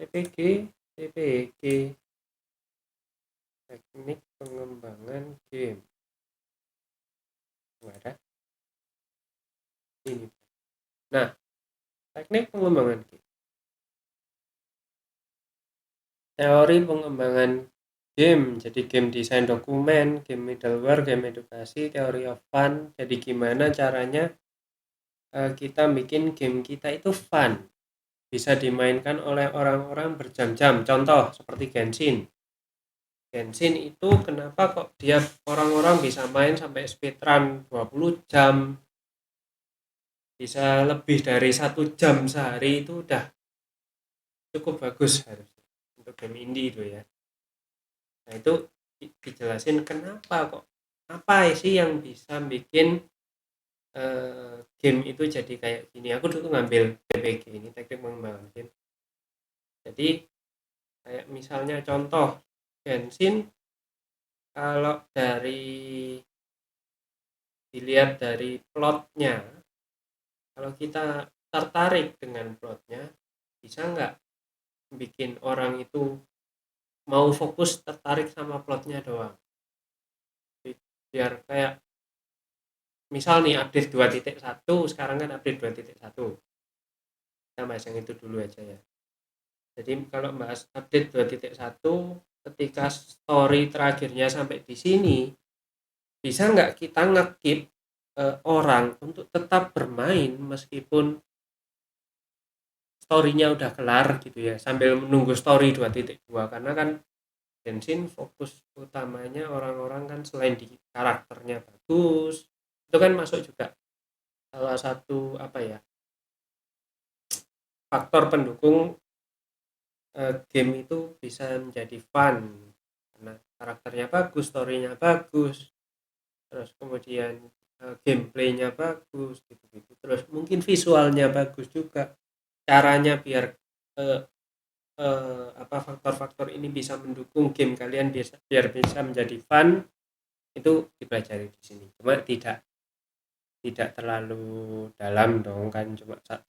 TPG, TPG, teknik pengembangan game. Nggak ada. Ini. Nah, teknik pengembangan game. Teori pengembangan game. Jadi game desain dokumen, game middleware, game edukasi, teori of fun. Jadi gimana caranya kita bikin game kita itu fun. Bisa dimainkan oleh orang-orang berjam-jam. Contoh seperti Genshin. Genshin itu kenapa kok dia orang-orang bisa main sampai speedrun 20 jam, bisa lebih dari 1 jam sehari, itu udah cukup bagus harusnya untuk game indie itu ya. Nah itu dijelasin kenapa kok, apa sih yang bisa bikin game itu jadi kayak gini. Aku dulu ngambil TPG ini, teknik pengembangan game. Jadi kayak misalnya contoh Genshin, kalau dilihat dari plotnya, kalau kita tertarik dengan plotnya, bisa nggak bikin orang itu mau fokus tertarik sama plotnya doang. Biar kayak misal nih update 2.1, sekarang kan update 2.1, kita bahas yang itu dulu aja ya. Jadi kalau bahas update 2.1, ketika story terakhirnya sampai di sini, bisa nggak kita nge-keep orang untuk tetap bermain meskipun story-nya udah kelar gitu ya, sambil menunggu story 2.2. Karena kan Genshin fokus utamanya orang-orang kan selain di karakternya bagus, itu kan masuk juga salah satu apa ya, faktor pendukung game itu bisa menjadi fun karena karakternya bagus, story-nya bagus, terus kemudian gameplaynya bagus gitu-gitu, terus mungkin visualnya bagus juga. Caranya biar eh, apa faktor-faktor ini bisa mendukung game kalian biar bisa menjadi fun, itu dipelajari di sini. Cuma tidak terlalu dalam dong, kan cuma 3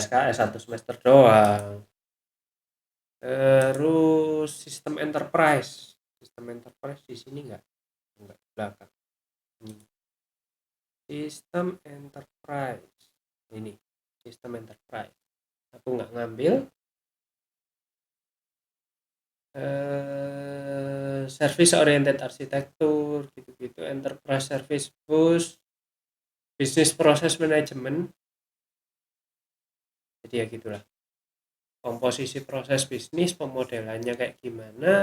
SKS 1 semester doang. Terus sistem enterprise di sini enggak di belakang. Sistem enterprise ini, sistem enterprise aku nggak ngambil. Service oriented arsitektur gitu-gitu, enterprise service bus, business process management. Jadi ya gitulah, komposisi proses bisnis, pemodelannya kayak gimana,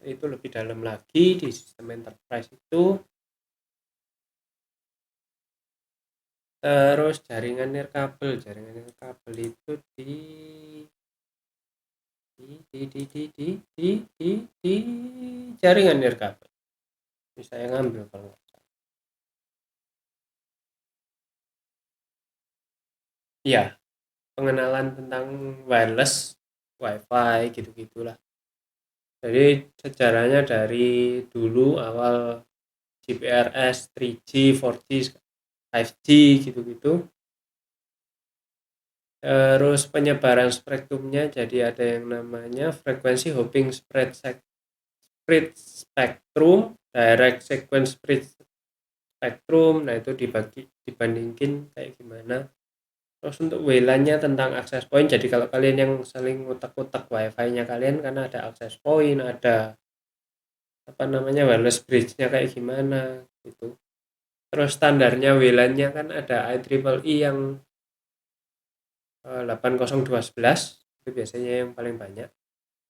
itu lebih dalam lagi di sistem enterprise itu. Terus jaringan nirkabel itu di jaringan nirkabel. Ini saya ngambil kalau nggak salah. Iya, pengenalan tentang wireless, wifi gitu-gitulah. Jadi sejarahnya dari dulu awal GPRS, 3G, 4G, 5G gitu-gitu. Terus penyebaran spektrumnya, jadi ada yang namanya frekuensi hopping spread spectrum, direct sequence spread spectrum. Nah itu dibandingin kayak gimana. Terus untuk WLAN-nya tentang akses point. Jadi kalau kalian yang saling utak-utak wifi-nya kalian, karena ada akses point, ada apa namanya wireless bridge-nya kayak gimana gitu. Terus standarnya WLAN-nya kan ada IEEE yang 802.11, itu biasanya yang paling banyak.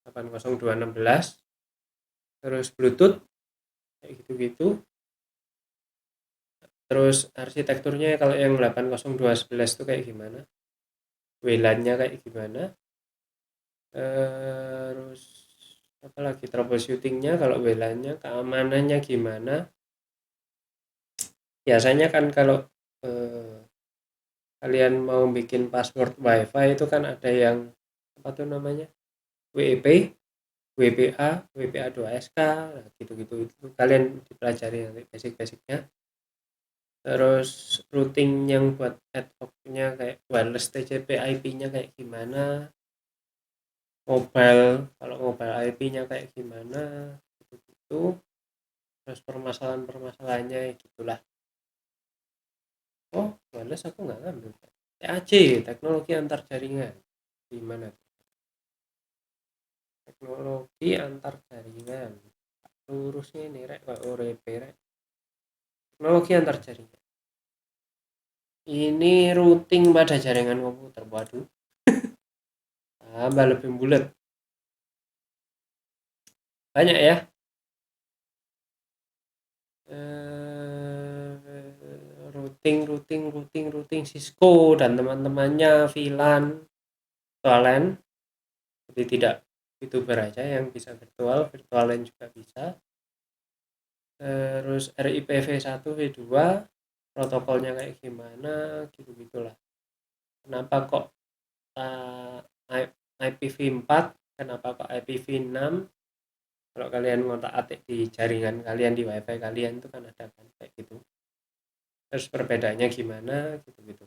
802.16. Terus Bluetooth kayak gitu-gitu. Terus arsitekturnya kalau yang 802.11 itu kayak gimana, WLAN-nya kayak gimana. Terus apalagi troubleshooting-nya kalau WLAN-nya, keamanannya gimana. Biasanya kan kalau eh, kalian mau bikin password WiFi itu kan ada yang apa tuh namanya, WEP, WPA, WPA 2SK, nah gitu-gitu itu kalian dipelajari nanti basic-basicnya. Terus routing yang buat ad hoc-nya kayak wireless TCP IP-nya kayak gimana, mobile kalau mobile IP-nya kayak gimana, gitu-gitu. Terus permasalahan-permasalahannya gitulah. Oh, wireless aku nggak ngambil. TAJ, teknologi antar jaringan. Gimana tuh? Teknologi antar jaringan. Lurusnya ini rek, kok ORP rek. Teknologi antar jaringan. Ini routing pada jaringan komputer. Waduh, tambah lebih bulat. Banyak ya. Routing Cisco dan teman-temannya VLAN, virtual. Jadi tidak VTuber aja yang bisa virtual LAN juga bisa. Terus RIPv1 V2 protokolnya kayak gimana, gitu-gitulah. Kenapa kok uh, IPv4, kenapa kok IPv6? Kalau kalian ngotak-atik di jaringan kalian, di WiFi kalian itu kan ada kan kayak gitu. Terus perbedaannya gimana, gitu-gitu.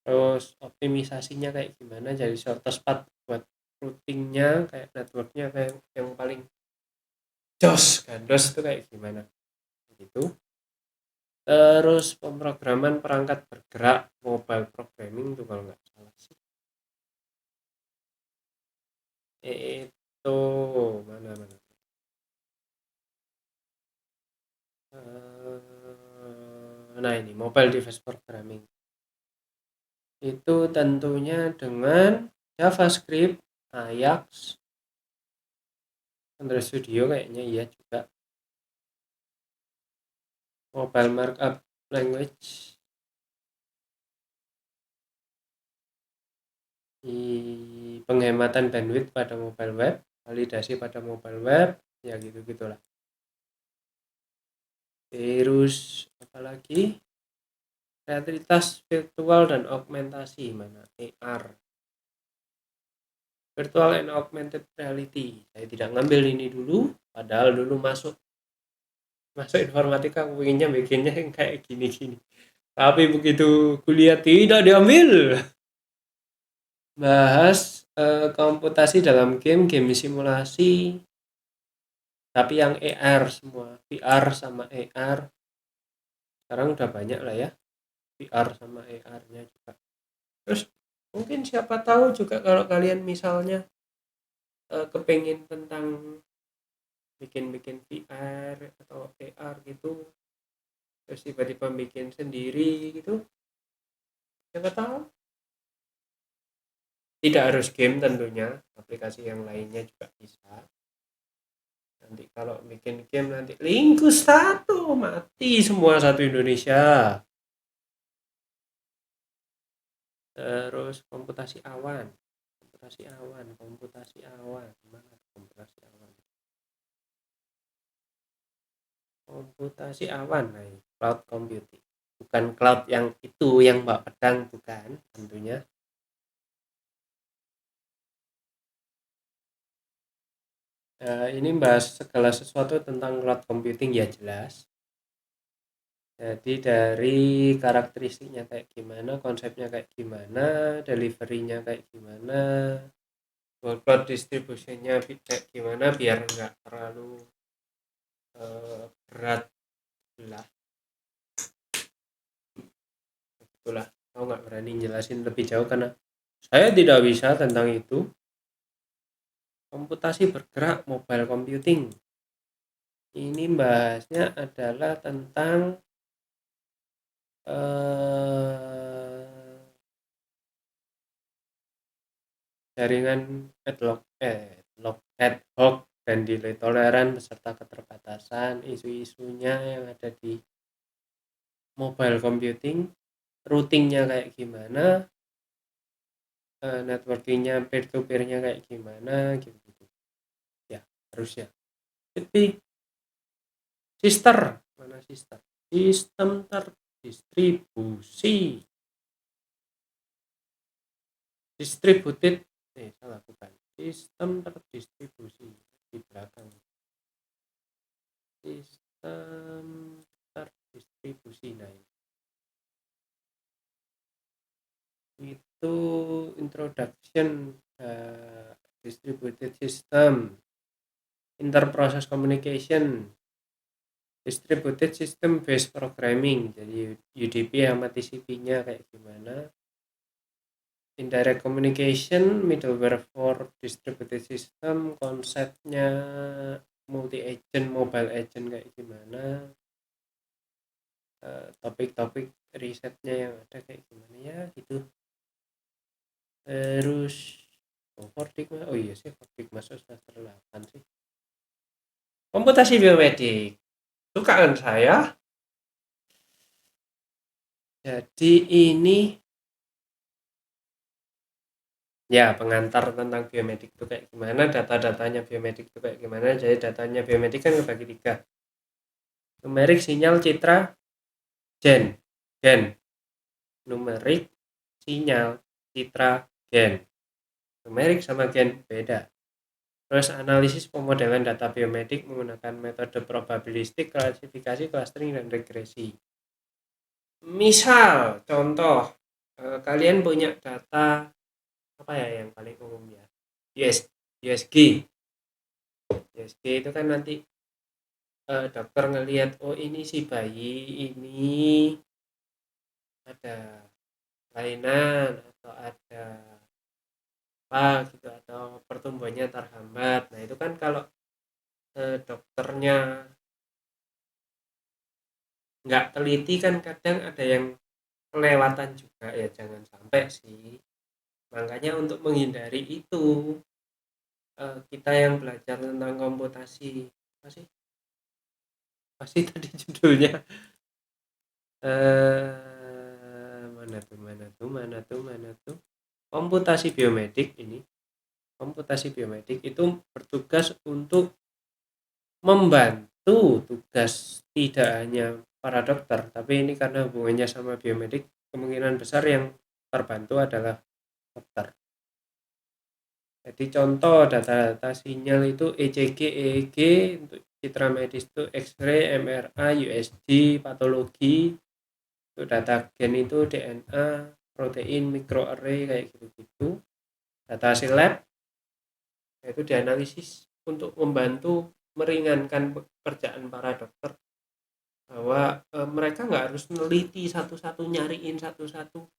Terus optimisasinya kayak gimana, jadi shortest path buat routingnya, kayak networknya kayak yang paling jos gandos itu kayak gimana gitu. Terus pemrograman perangkat bergerak, mobile programming tuh kalau nggak salah sih. Itu mana mana. Nah ini mobile device programming itu tentunya dengan JavaScript, Ajax, Android Studio kayaknya iya juga. Mobile markup language, di penghematan bandwidth pada mobile web, validasi pada mobile web, ya gitu gitulah. Terus apalagi, realitas virtual dan augmentasi, mana AR, virtual and augmented reality. Saya tidak ngambil ini dulu, padahal dulu masuk masuk informatika aku bikinnya yang kayak gini-gini, tapi begitu kuliah tidak diambil. Bahas komputasi dalam game simulasi, tapi yang AR semua, VR sama AR. Sekarang udah banyak lah ya, VR sama AR-nya juga. Terus mungkin siapa tahu juga kalau kalian misalnya kepengen tentang bikin-bikin VR atau AR gitu, terus tiba-tiba bikin sendiri gitu, siapa tahu. Tidak harus game tentunya, aplikasi yang lainnya juga bisa. Nanti kalau bikin game nanti Linkus satu mati semua satu Indonesia. Terus komputasi awan, mana komputasi awan? Komputasi awan, nah, cloud computing. Bukan cloud yang itu yang Mbak Pedang, bukan tentunya. Ini bahas segala sesuatu tentang cloud computing ya jelas. Jadi dari karakteristiknya kayak gimana, konsepnya kayak gimana, deliverynya kayak gimana, workload distributionnya kayak gimana biar nggak terlalu berat lah. Itulah, aku nggak berani jelasin lebih jauh karena saya tidak bisa tentang itu. Komputasi bergerak, mobile computing. Ini bahasnya adalah tentang eh, jaringan ad hoc dan delay toleran beserta keterbatasan, isu-isunya yang ada di mobile computing, routingnya kayak gimana, networkingnya peer to peernya kayak gimana gitu ya, harusnya. Tapi sister, mana sister, sistem distribusi, distributed, salah bukan, sistem terdistribusi di belakang, sistem terdistribusi. Nah, itu introduction distributed system, interprocess communication, distributed system based programming, jadi UDP sama TCP-nya kayak gimana, indirect communication, middleware for distributed system, konsepnya multi agent, mobile agent kayak gimana, topik-topik risetnya yang ada kayak gimana ya gitu. Terus Fortigma, oh iya sih Fortigma semester 8 sih. Komputasi biomedik, suka kan saya. Jadi ini ya pengantar tentang biomedik itu kayak gimana, data-datanya biomedik itu kayak gimana. Jadi datanya biomedik kan kebagi 3, numerik, sinyal, citra, gen. Numerik, sinyal, citra, gen. Numerik sama gen beda. Terus analisis pemodelan data biomedik menggunakan metode probabilistik, klasifikasi, clustering, dan regresi. Misal, contoh, kalian punya data apa ya yang paling umum ya? USG. USG itu kan nanti dokter ngelihat, oh ini si bayi ini ada kelainan atau ada apa gitu, atau pertumbuhannya terhambat. Nah itu kan kalau dokternya nggak teliti kan kadang ada yang kelewatan juga ya, jangan sampai sih. Makanya untuk menghindari itu, kita yang belajar tentang komputasi, apa sih tadi judulnya, mana tuh komputasi biomedik. Ini komputasi biomedik itu bertugas untuk membantu tugas tidak hanya para dokter, tapi ini karena hubungannya sama biomedik, kemungkinan besar yang terbantu adalah dokter. Jadi contoh data-data sinyal itu ECG, EEG, untuk citra medis itu X-ray, MRI, USG, patologi. Untuk data gen itu DNA, protein, microarray kayak gitu-gitu. Data hasil lab itu dianalisis untuk membantu meringankan pekerjaan para dokter, bahwa mereka nggak harus meneliti satu-satu, nyariin satu-satu,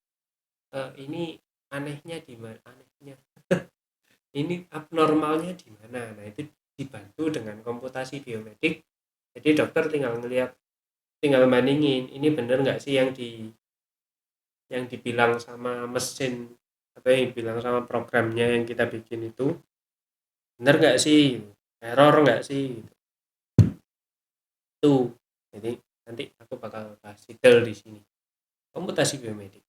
ini anehnya di mana, ini abnormalnya di mana. Nah itu dibantu dengan komputasi biomedik. Jadi dokter tinggal bandingin, ini bener nggak sih yang dibilang sama mesin atau yang dibilang sama programnya yang kita bikin itu, bener nggak sih, error nggak sih itu. Jadi nanti aku bakal bahas detail di sini komputasi biomedik.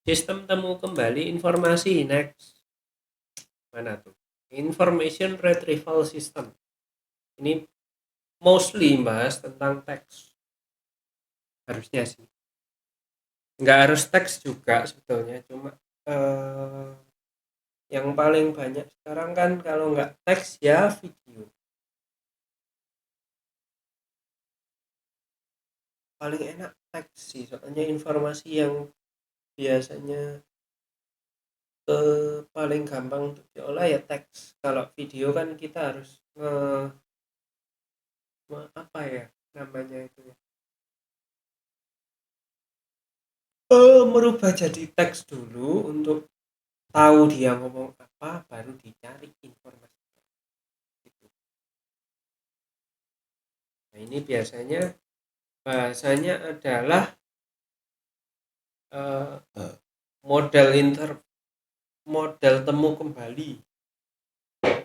Sistem temu kembali informasi, next. Mana tuh? Information retrieval system. Ini mostly bahas tentang teks. Harusnya sih. Nggak harus teks juga sebetulnya, cuma yang paling banyak sekarang kan kalau nggak teks ya video. Paling enak teks sih, soalnya informasi yang biasanya paling gampang untuk diolah ya teks. Kalau video kan kita harus apa ya namanya itu ya, merubah jadi teks dulu untuk tahu dia ngomong apa, baru dicari informasi gitu. Nah ini biasanya bahasanya adalah model temu kembali,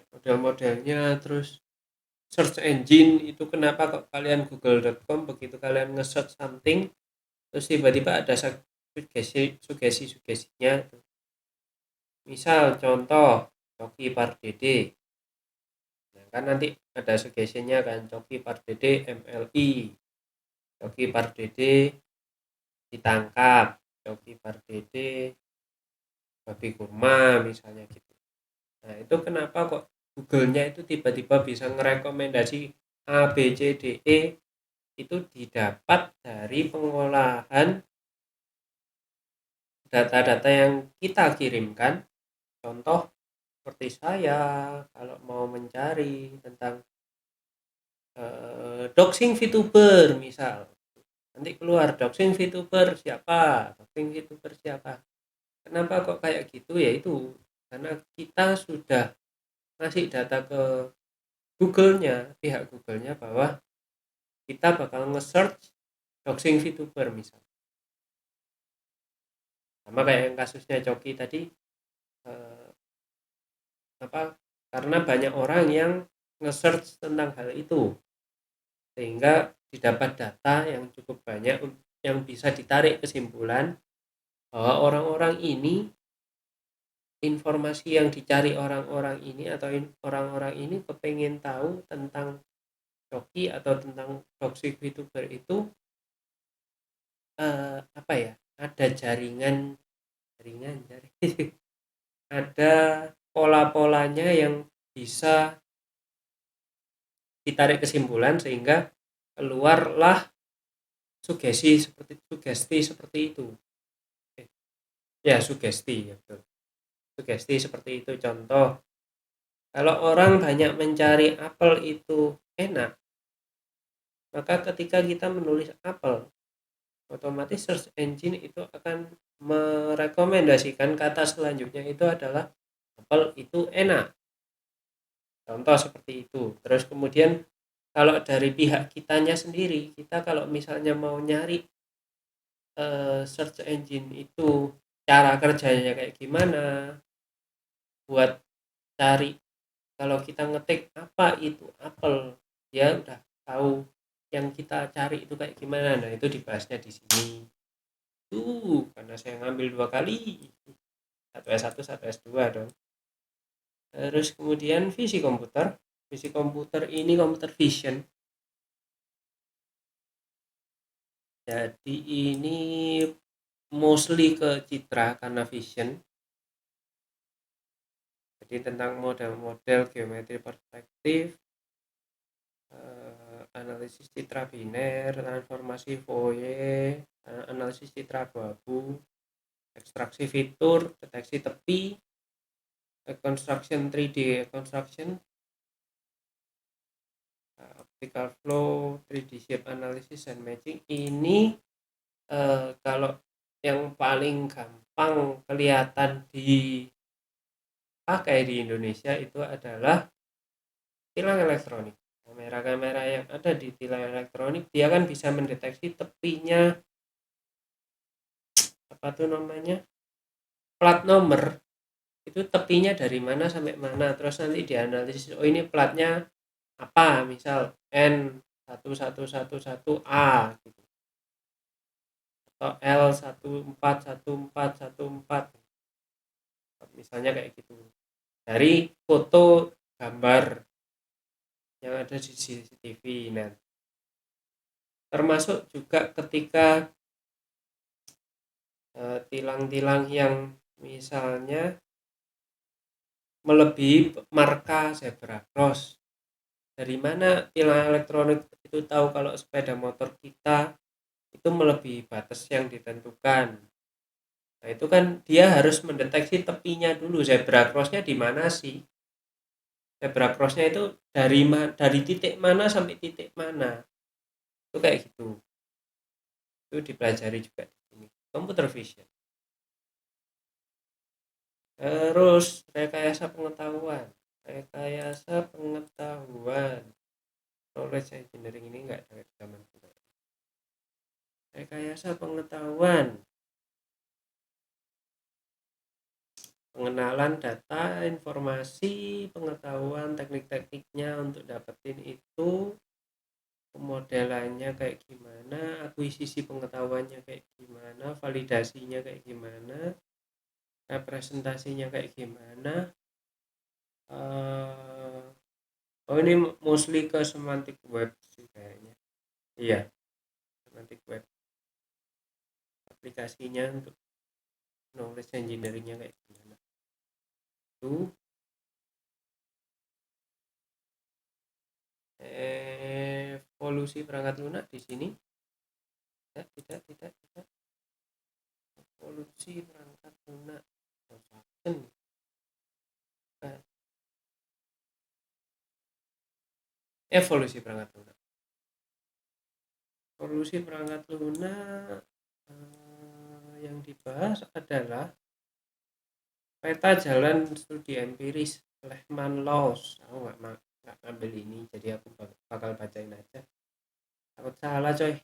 model-modelnya. Terus search engine itu kenapa kok kalian google.com begitu kalian nge-search something terus tiba-tiba ada sugesti-sugestinya. Misal contoh Coki Pardede, kan nanti ada suggestion-nya kan, Coki Pardede MLI, Coki Pardede ditangkap, Coki Pardede babi kurma misalnya gitu. Nah itu kenapa kok Google-nya itu tiba-tiba bisa ngerekomendasi A, B, C, D, E, itu didapat dari pengolahan data-data yang kita kirimkan. Contoh seperti saya kalau mau mencari tentang doxing VTuber misal, nanti keluar doxing VTuber siapa, doxing VTuber siapa. Kenapa kok kayak gitu? Ya itu karena kita sudah ngasih data ke Google-nya, pihak Google-nya bahwa kita bakal nge-search doxing VTuber misal. Sama kayak yang kasusnya Coki tadi, eh, karena banyak orang yang nge-search tentang hal itu sehingga didapat data yang cukup banyak yang bisa ditarik kesimpulan bahwa orang-orang ini, informasi yang dicari orang-orang ini atau orang-orang ini kepengen tahu tentang Coki atau tentang toxic VTuber itu, apa ya, ada jaringan ada pola-polanya yang bisa ditarik kesimpulan sehingga keluarlah sugesti seperti itu. Ya sugesti ya betul. Sugesti seperti itu. Contoh, kalau orang banyak mencari apel itu enak, maka ketika kita menulis apel, otomatis search engine itu akan merekomendasikan kata selanjutnya itu adalah apel itu enak. Contoh seperti itu. Terus kemudian kalau dari pihak kitanya sendiri, kita kalau misalnya mau nyari search engine itu cara kerjanya kayak gimana, buat cari, kalau kita ngetik apa itu apel, dia udah tahu yang kita cari itu kayak gimana. Nah itu dibahasnya di sini tuh, karena saya ngambil 2 kali, satu S1 satu S2 dong. Terus kemudian visi komputer ini computer vision. Jadi ini mostly ke citra karena vision. Jadi tentang model-model geometri perspektif, analisis citra biner, transformasi Fourier, analisis citra abu-abu, ekstraksi fitur, deteksi tepi, reconstruction 3D reconstruction, optical flow, 3D shape analysis and matching. Ini kalau yang paling gampang kelihatan dipakai di Indonesia itu adalah tilang elektronik. Kamera-kamera yang ada di tilang elektronik dia kan bisa mendeteksi tepinya, apa tuh namanya, plat nomor itu tepinya dari mana sampai mana, terus nanti dianalisis, oh ini platnya apa, misal N1111A gitu, atau L141414 misalnya kayak gitu, dari foto gambar yang ada di CCTV. Nah termasuk juga ketika tilang-tilang yang misalnya melebihi marka zebra cross. Dari mana tilang elektronik itu tahu kalau sepeda motor kita itu melebihi batas yang ditentukan? Nah itu kan dia harus mendeteksi tepinya dulu, zebra crossnya di mana sih? Zebra crossnya itu dari titik mana sampai titik mana? Itu kayak gitu. Itu dipelajari juga di sini. Computer vision. Terus rekayasa pengetahuan. Knowledge engineering ini enggak dari zaman dulu. Rekayasa pengetahuan. Pengenalan data, informasi, pengetahuan, teknik-tekniknya untuk dapetin itu, pemodelannya kayak gimana, akuisisi pengetahuannya kayak gimana, validasinya kayak gimana, representasinya kayak gimana, Oh, ini mostly ke semantic web sih kayaknya. Iya, semantic web. Aplikasinya untuk knowledge engineering-nya kayak gimana. Itu evolusi perangkat lunak di sini. Tidak. Evolusi perangkat lunak. Construction. Bukan. Evolusi perangkat lunak. Evolusi perangkat lunak yang dibahas adalah peta jalan studi empiris Lehman-Laws. Aku nggak ngambil ini, jadi aku bakal bacain aja. Takut salah coy.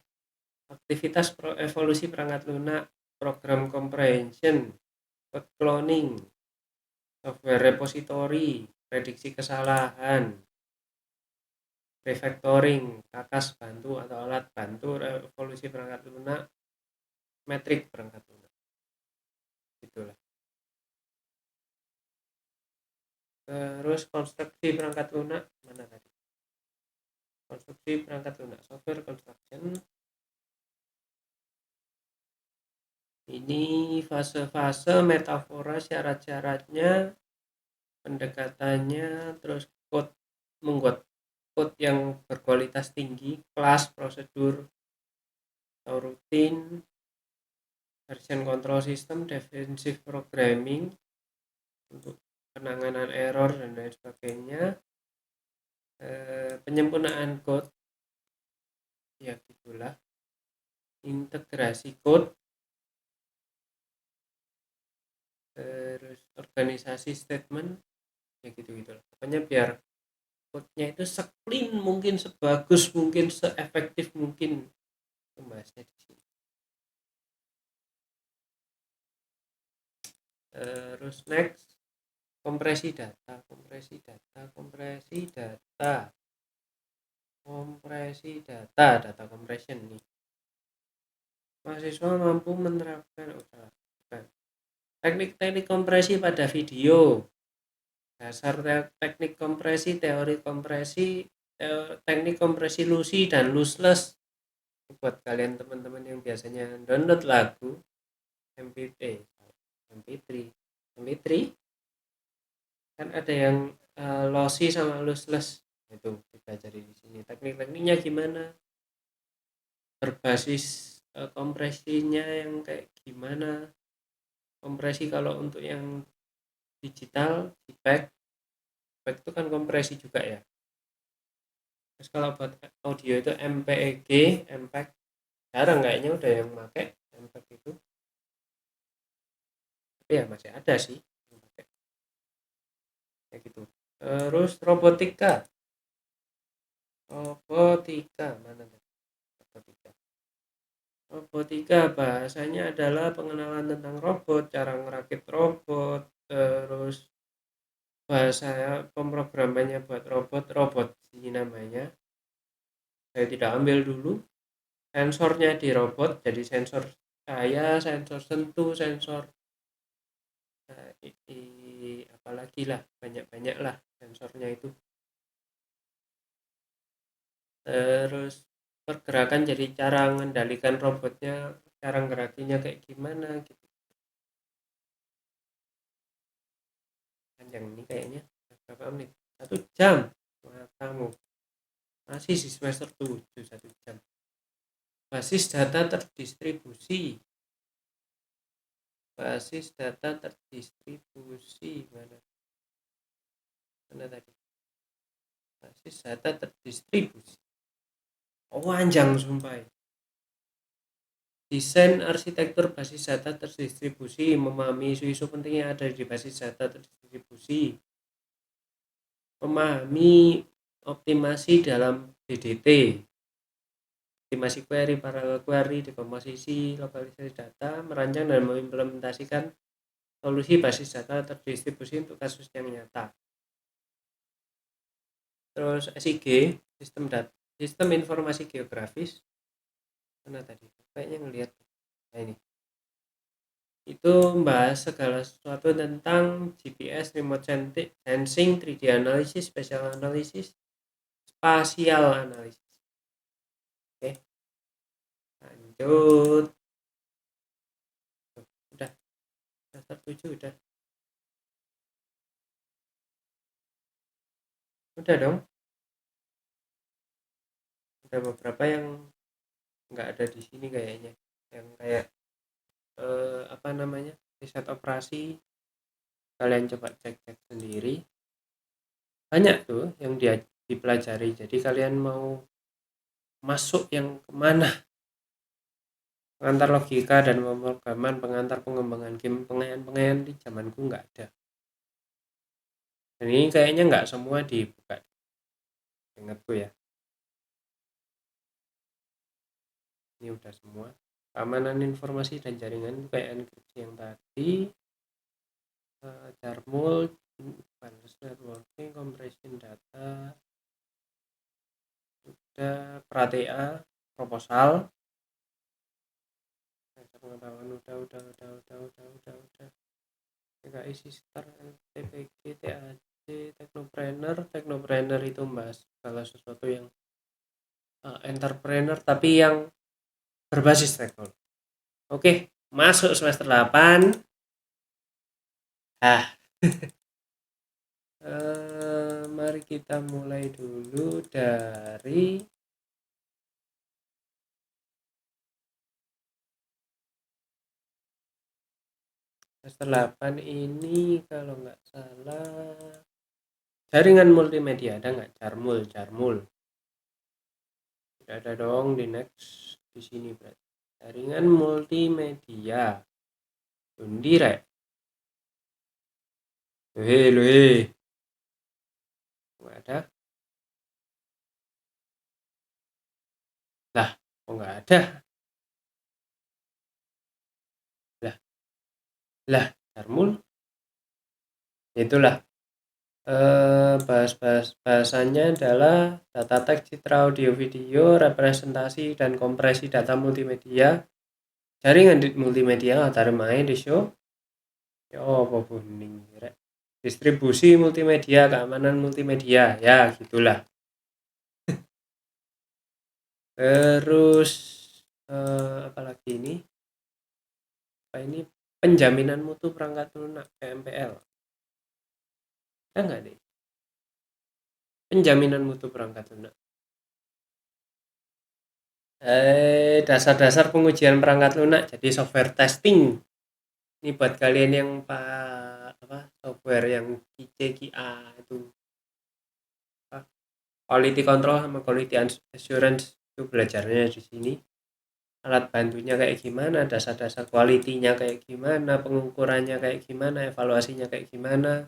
Aktivitas evolusi perangkat lunak, program comprehension, code cloning, software repository, prediksi kesalahan, refactoring, kakas bantu atau alat bantu evolusi perangkat lunak, metrik perangkat lunak. Itulah. Terus konstruksi perangkat lunak mana tadi? Konstruksi perangkat lunak, software construction. Ini fase-fase, metafora, syarat-syaratnya, pendekatannya, terus membuat code yang berkualitas tinggi, kelas, prosedur, atau rutin, version control system, defensive programming untuk penanganan error dan lain sebagainya, penyempurnaan code, ya gitulah, integrasi code, terus organisasi statement, ya gitu-gitu. Pokoknya biar code-nya itu se-clean mungkin, sebagus mungkin, seefektif mungkin. Membahasnya di sini. Terus next, kompresi data, data compression nih. Mahasiswa mampu menerapkan teknik-teknik kompresi pada video, dasar teknik kompresi, teori kompresi, teknik kompresi lossy dan lossless. Buat kalian teman-teman yang biasanya download lagu MP3 kan ada yang lossy sama lossless, itu dipelajari di sini. Teknik-tekniknya gimana, berbasis kompresinya yang kayak gimana, kompresi kalau untuk yang digital JPEG itu kan kompresi juga ya. Terus kalau buat audio itu MPEG, MPEG jarang kayaknya udah yang pakai MPEG itu, tapi ya masih ada sih yang pakai kayak gitu. Terus robotika mana robotika bahasanya adalah pengenalan tentang robot, cara ngerakit robot, terus bahasa pemrogramannya buat robot sih namanya. Saya tidak ambil dulu. Sensornya di robot, jadi sensor cahaya, sensor sentuh, sensor apalagi lah, banyak lah sensornya itu. Terus pergerakan, jadi cara mengendalikan robotnya, cara ngerakinya kayak gimana gitu. Panjang ini kayaknya, berapa menit? 1 jam. Kamu masih di semester 7, 1 jam. Basis data terdistribusi mana tadi, basis data terdistribusi. Panjang sumpah. Desain arsitektur basis data terdistribusi, memahami isu-isu penting yang ada di basis data terdistribusi, memahami optimasi dalam DDT, optimasi query, parallel query, dekomposisi, lokalisasi data, merancang dan mengimplementasikan solusi basis data terdistribusi untuk kasus yang nyata. Terus SIG, sistem informasi geografis, mana tadi kayaknya ngelihat, nah ini itu membahas segala sesuatu tentang GPS, remote sensing, 3D analysis, spatial analysis, spasial analisis. Oke, lanjut. Udah, dasar 7 udah. Udah dong. Ada beberapa yang nggak ada di sini kayaknya. Yang kayak apa namanya? Riset operasi. Kalian coba cek-cek sendiri. Banyak tuh yang dia dipelajari. Jadi kalian mau masuk yang kemana? Pengantar logika dan pemrograman, pengantar pengembangan game, pengayaan di zamanku nggak ada. Dan ini kayaknya nggak semua dibuka, ingatku ya. Ini udah semua. Keamanan informasi dan jaringan itu kayak enkripsi yang tadi, Jarmul, wireless networking, compression data, udah PRATA, proposal, pengetahuan udah. PKI Sister, TPG, TAC, Teknopreneur itu membahas segala sesuatu yang entrepreneur tapi yang berbasis teknologi. Oke, masuk semester 8. Mari kita mulai dulu dari semester 8 ini kalau nggak salah jaringan multimedia, ada nggak? Jarmul. Tidak ada dong di next di sini berarti. Jaringan multimedia. Undi rek. Lohe. Nggak ada. Lah, kok nggak ada? Lah, Jarmul. Itulah. Bahasanya adalah data teks, citra, audio, video, representasi, dan kompresi data multimedia, jaringan multimedia, antara main di show, ya apa kuning, distribusi multimedia, keamanan multimedia, ya gitulah. Terus apalagi ini? Apa ini? Penjaminan mutu perangkat lunak PMPL. Ada nggak deh? Penjaminan mutu perangkat lunak. Dasar-dasar pengujian perangkat lunak jadi software testing. Ini buat kalian yang software yang QA itu quality control sama quality assurance itu belajarnya di sini. Alat bantunya kayak gimana, dasar-dasar quality-nya kayak gimana, pengukurannya kayak gimana, evaluasinya kayak gimana,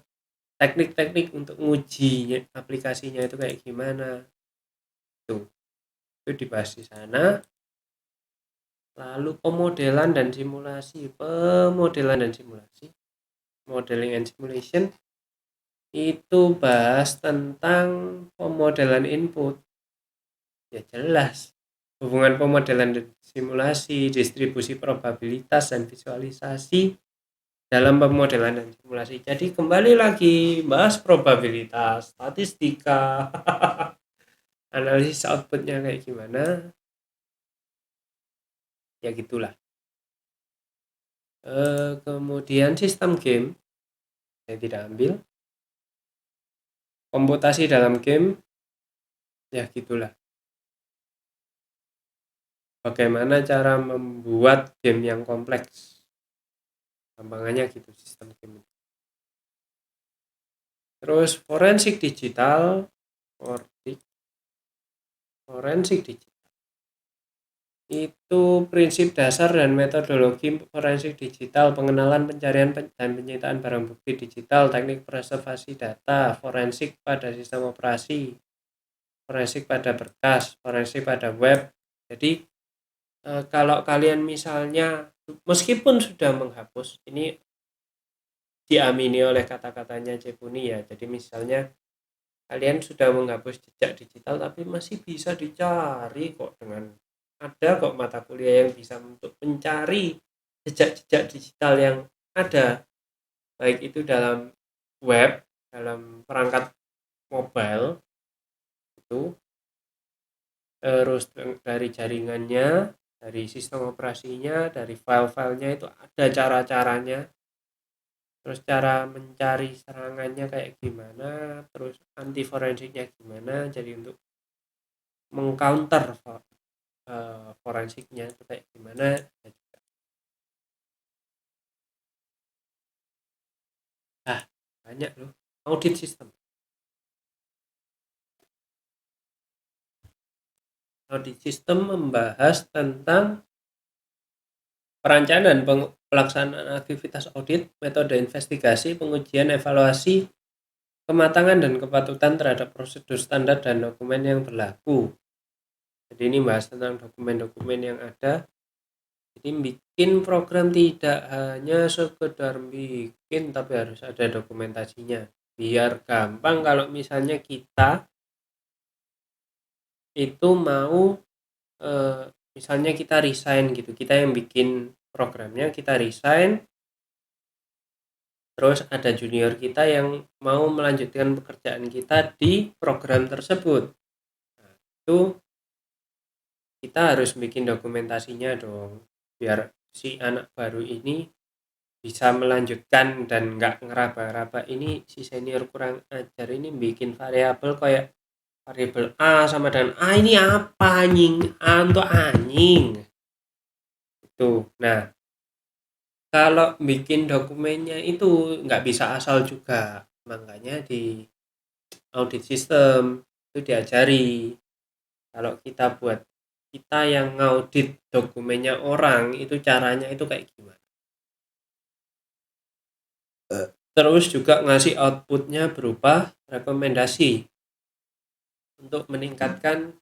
teknik-teknik untuk nguji aplikasinya itu kayak gimana. Itu dibahas di sana. Lalu pemodelan dan simulasi, modeling and simulation itu bahas tentang pemodelan input. Ya jelas, hubungan pemodelan dan simulasi, distribusi probabilitas dan visualisasi dalam pemodelan dan simulasi. Jadi kembali lagi bahas probabilitas, statistika, analisis outputnya kayak gimana, ya gitulah. Kemudian sistem game saya tidak ambil, komputasi dalam game, ya gitulah. Bagaimana cara membuat game yang kompleks, gampangannya gitu sistem game. Terus forensik digital itu prinsip dasar dan metodologi forensik digital, pengenalan, pencarian, dan penyitaan barang bukti digital, teknik preservasi data, forensik pada sistem operasi, forensik pada berkas, forensik pada web. Jadi kalau kalian misalnya meskipun sudah menghapus, ini diamini oleh kata-katanya Cepuni ya, jadi misalnya kalian sudah menghapus jejak digital tapi masih bisa dicari kok, dengan ada kok mata kuliah yang bisa untuk mencari jejak-jejak digital yang ada, baik itu dalam web, dalam perangkat mobile, itu, terus dari jaringannya, dari sistem operasinya, dari file-filenya itu ada cara-caranya, terus cara mencari serangannya kayak gimana, terus anti forensiknya gimana, jadi untuk mengcounter forensiknya itu kayak gimana. Banyak loh audit sistem. Audit sistem membahas tentang perencanaan pelaksanaan aktivitas audit, metode investigasi, pengujian, evaluasi, kematangan dan kepatutan terhadap prosedur standar dan dokumen yang berlaku. Jadi ini bahas tentang dokumen-dokumen yang ada. Jadi bikin program tidak hanya sekedar bikin, tapi harus ada dokumentasinya. Biar gampang kalau misalnya kita itu mau misalnya kita resign gitu, kita yang bikin programnya, kita resign, terus ada junior kita yang mau melanjutkan pekerjaan kita di program tersebut. Nah, itu kita harus bikin dokumentasinya dong, biar si anak baru ini bisa melanjutkan dan nggak ngeraba-raba ini si senior kurang ajar ini bikin variabel kayak variabel A sama dengan A ini apa anjing, A untuk anjing itu. Nah, kalau bikin dokumennya itu nggak bisa asal juga, makanya di audit sistem itu diajari kalau kita yang ngaudit dokumennya orang itu caranya itu kayak gimana. Terus juga ngasih outputnya berupa rekomendasi untuk meningkatkan,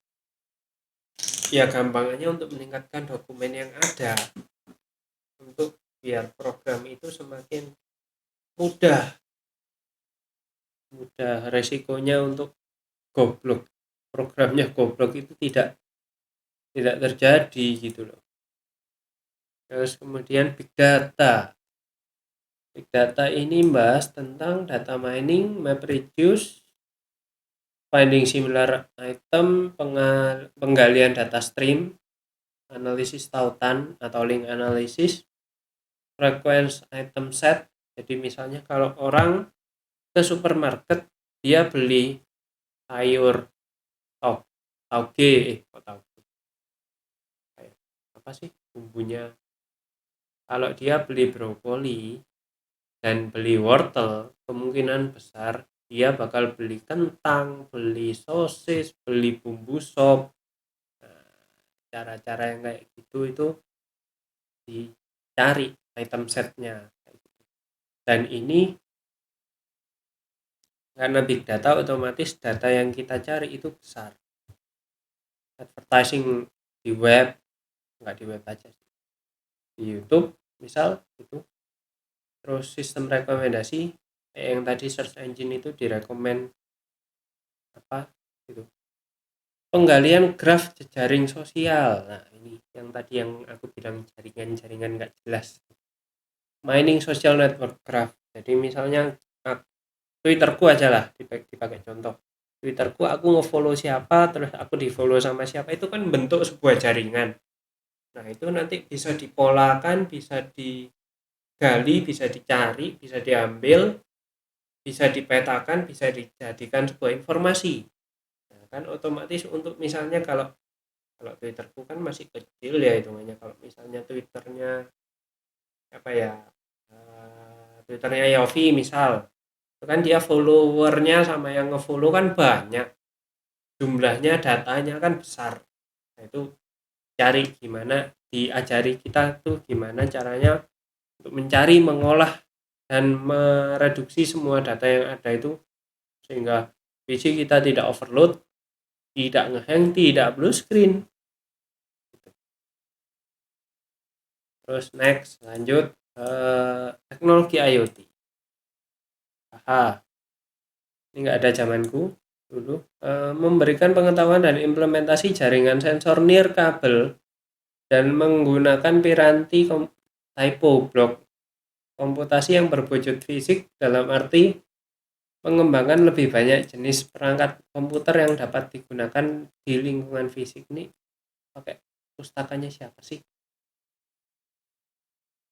ya gampangnya untuk meningkatkan dokumen yang ada, untuk biar program itu semakin mudah resikonya untuk goblok, programnya goblok itu tidak terjadi gitu loh. Terus kemudian big data. Big data ini bahas tentang data mining, map reduce, finding similar item, penggalian data stream, analisis tautan atau link analysis, frequency item set. Jadi misalnya kalau orang ke supermarket dia beli sayur tauge, apa sih bumbunya, kalau dia beli brokoli dan beli wortel, kemungkinan besar dia bakal beli kentang, beli sosis, beli bumbu sop. Nah, cara-cara yang kayak gitu itu dicari item setnya. Dan ini karena big data, otomatis data yang kita cari itu besar. Advertising di web, nggak di web aja sih, di YouTube misal itu. Terus sistem rekomendasi yang tadi search engine itu direkomend apa gitu, penggalian graf jejaring sosial. Nah ini yang tadi yang aku bilang jaringan nggak jelas, mining social network graph. Jadi misalnya Twitterku aja lah dipakai contoh, Twitterku aku nge-follow siapa, terus aku di-follow sama siapa, itu kan bentuk sebuah jaringan. Nah itu nanti bisa dipolakan, bisa digali, bisa dicari, bisa diambil, bisa dipetakan, bisa dijadikan sebuah informasi. Nah, kan otomatis untuk misalnya kalau Twitterku kan masih kecil ya hitungannya, kalau misalnya Twitternya apa ya, Twitternya Yofi misal, itu kan dia followernya sama yang ngefollow kan banyak, jumlahnya datanya kan besar. Nah itu cari gimana, diajari kita tuh gimana caranya untuk mencari, mengolah dan mereduksi semua data yang ada itu, sehingga PC kita tidak overload, tidak ngehang, tidak blue screen. Terus next lanjut teknologi IoT. Ini nggak ada zamanku dulu. Memberikan pengetahuan dan implementasi jaringan sensor near kabel dan menggunakan piranti typo block komputasi yang berwujud fisik, dalam arti pengembangan lebih banyak jenis perangkat komputer yang dapat digunakan di lingkungan fisik. Ini pakai pustakanya siapa sih?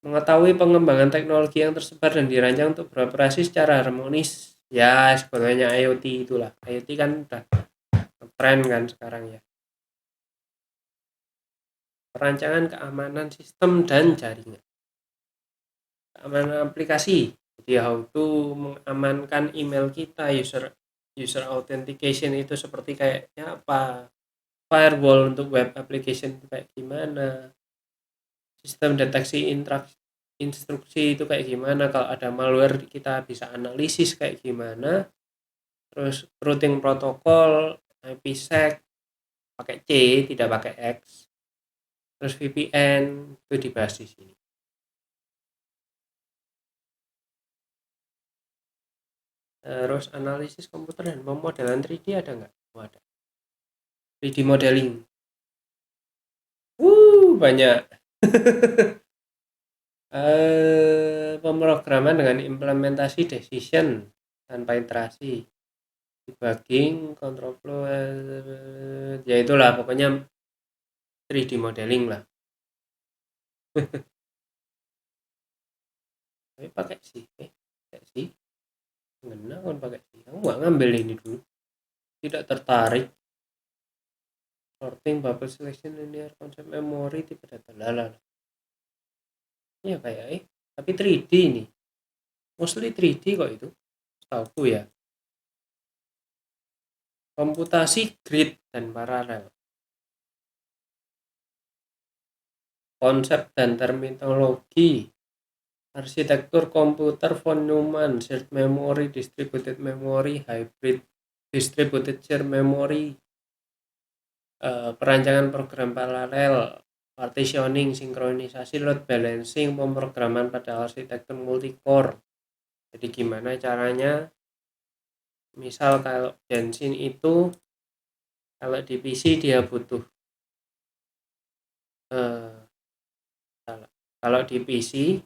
Mengetahui pengembangan teknologi yang tersebar dan dirancang untuk beroperasi secara harmonis. Ya, sebagainya IoT itulah. IoT kan udah tren kan sekarang ya. Perancangan keamanan sistem dan jaringan. Keamanan aplikasi. Jadi how to mengamankan email kita, user authentication itu seperti kayaknya apa? Firewall untuk web application itu kayak gimana? Sistem deteksi instruksi itu kayak gimana? Kalau ada malware kita bisa analisis kayak gimana? Terus routing protokol, IPsec pakai C tidak pakai X. Terus VPN itu dibahas di sini. Terus analisis komputer dan pemodelan 3D ada nggak? Oh, ada. 3D modeling. Banyak. Pemrograman dengan implementasi decision tanpa iterasi, debugging, control flow, ya itulah pokoknya 3D modeling lah. Tapi pakai sih, ngena kan pakai sih. Aku nggak ngambil ini dulu, tidak tertarik. Sorting, bubble selection, linear concept memory, tipe data lala. Ya kayak tapi 3D ini, mostly 3D kok itu, setahu ya. Komputasi grid dan paralel. Konsep dan terminologi. Arsitektur komputer von Neumann, shared memory, distributed memory, hybrid distributed shared memory, perancangan program paralel, partitioning, sinkronisasi, load balancing, pemrograman pada arsitektur multicore. Jadi gimana caranya, misal kalau Jensen itu kalau di PC dia butuh kalau di PC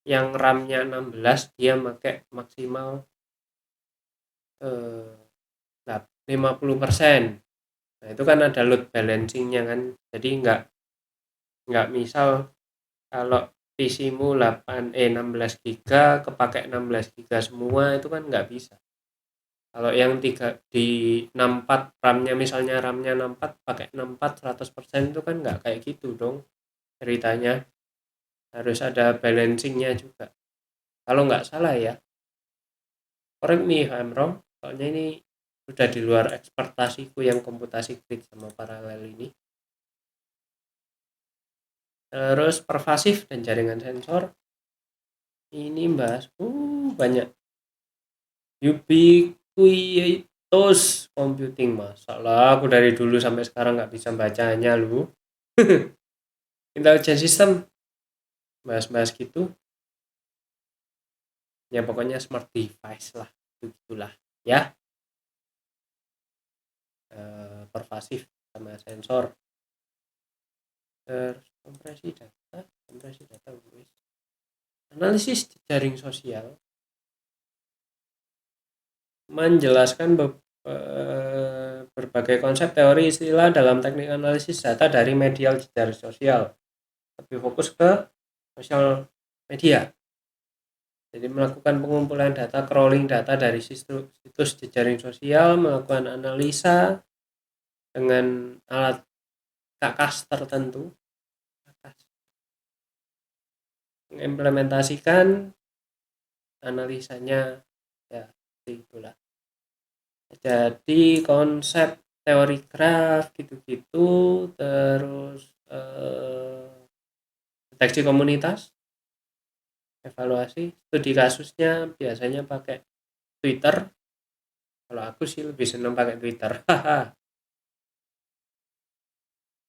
yang RAM-nya 16 dia pakai maksimal 50%. Nah, itu kan ada load balancing-nya kan. Jadi enggak misal kalau PC-mu 16 GB kepakai 16 GB semua itu kan enggak bisa. Kalau yang 3 di 64 RAM-nya misalnya RAM-nya 64 pakai 64 100% itu kan enggak kayak gitu dong ceritanya. Harus ada balancing-nya juga. Kalau enggak salah ya. Correct me if I'm wrong. Soalnya ini sudah di luar ekspektasiku yang komputasi grid sama paralel ini. Terus pervasif dan jaringan sensor. Ini bahas banyak. Ubiquitous computing, masalah aku dari dulu sampai sekarang nggak bisa bacanya lu. Intelligent system, bahas-bahas gitu. Ya pokoknya smart device lah, begitulah ya. Pervasif sama sensor. Kompresi data, analisis jaring sosial, menjelaskan berbagai konsep teori istilah dalam teknik analisis data dari media jaring sosial. Lebih fokus ke sosial media. Jadi melakukan pengumpulan data, crawling data dari situs jejaring sosial, melakukan analisa dengan alat kakas tertentu, mengimplementasikan analisanya, ya itulah. Jadi konsep teori graf gitu-gitu, terus deteksi komunitas, evaluasi, studi kasusnya biasanya pakai Twitter. Kalau aku sih lebih senang pakai Twitter.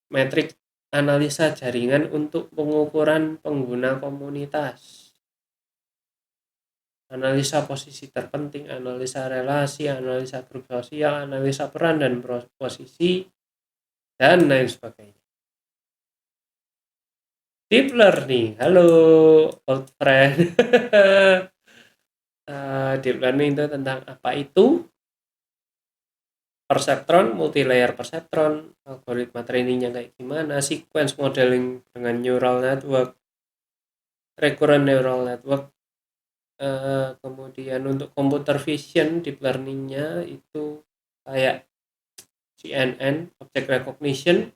Metrik analisa jaringan untuk pengukuran pengguna komunitas. Analisa posisi terpenting, analisa relasi, analisa grup sosial, analisa peran dan posisi, dan lain sebagainya. Deep learning, halo old friend. Deep learning itu tentang apa itu perseptron, multi-layer perseptron, algoritma trainingnya kayak gimana, sequence modeling dengan neural network, recurrent neural network, kemudian untuk computer vision deep learningnya itu kayak CNN, object recognition,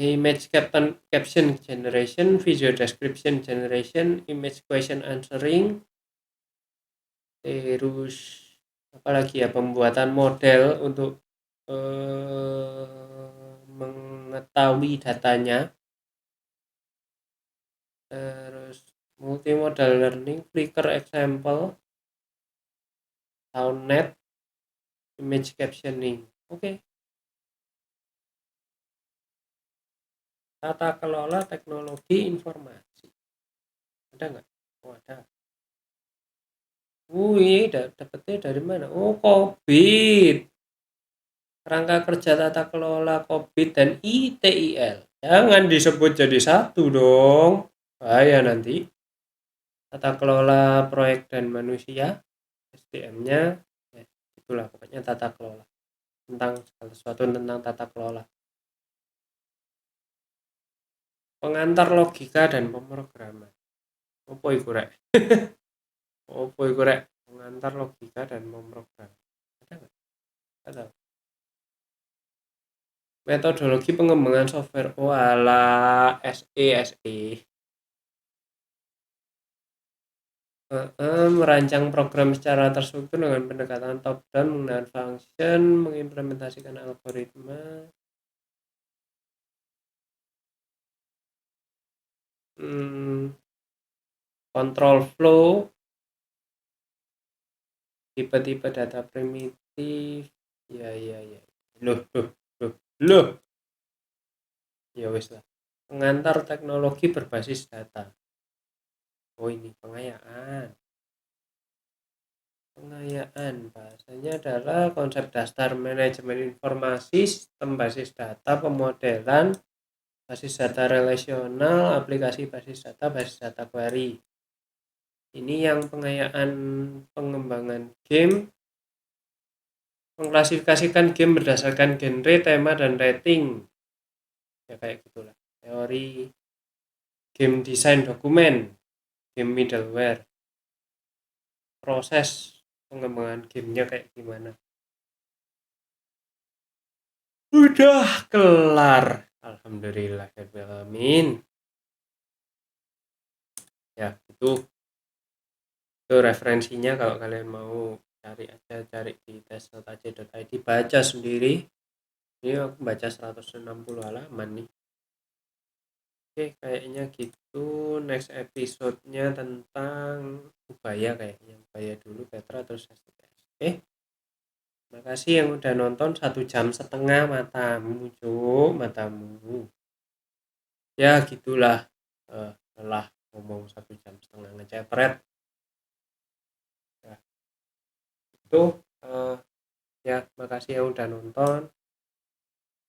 image caption generation, video description generation, image question answering, terus apalagi ya, pembuatan model untuk mengetahui datanya, terus multimodal learning, Flickr example, SoundNet, image captioning. Oke. Tata kelola teknologi informasi. Ada nggak? Oh, ada. Wih, dapetnya dari mana? Oh, COVID. Kerangka kerja tata kelola COVID dan ITIL. Jangan disebut jadi satu dong. Bahaya nanti. Tata kelola proyek dan manusia, SDM-nya, ya, itulah pokoknya tata kelola. Tentang segala sesuatu tentang tata kelola. Pengantar logika dan pemrograman. Apa iku rek? Apa iku rek? Pengantar logika dan pemrograman. Ada nggak? Ada. Metodologi pengembangan software. Oh alah, SE. Merancang program secara terstruktur dengan pendekatan top down, menggunakan function, mengimplementasikan algoritma. Control flow, tipe-tipe data primitif. Ya. Loh. Ya wes lah. Pengantar teknologi berbasis data. Oh ini pengayaan. Bahasanya adalah konsep dasar manajemen informasi, sistem basis data, pemodelan, basis data relasional, aplikasi basis data query. Ini yang pengayaan pengembangan game, mengklasifikasikan game berdasarkan genre, tema, dan rating. Ya kayak gitulah. Teori game design dokumen, game middleware, proses pengembangan gamenya kayak gimana. Udah kelar, alhamdulillah alamin. Ya itu referensinya, kalau kalian mau cari di tes.ac.id, baca sendiri. Ini aku baca 160 halaman nih. Oke, kayaknya gitu. Next episode-nya tentang Ubaya kayaknya. Ubaya dulu, Petra, terus STS. Oke. Makasih yang udah nonton 1,5 jam matamu. Ya gitulah. Lelah ngomong 1,5 jam ngecepret. Ya. Itu ya, makasih yang udah nonton.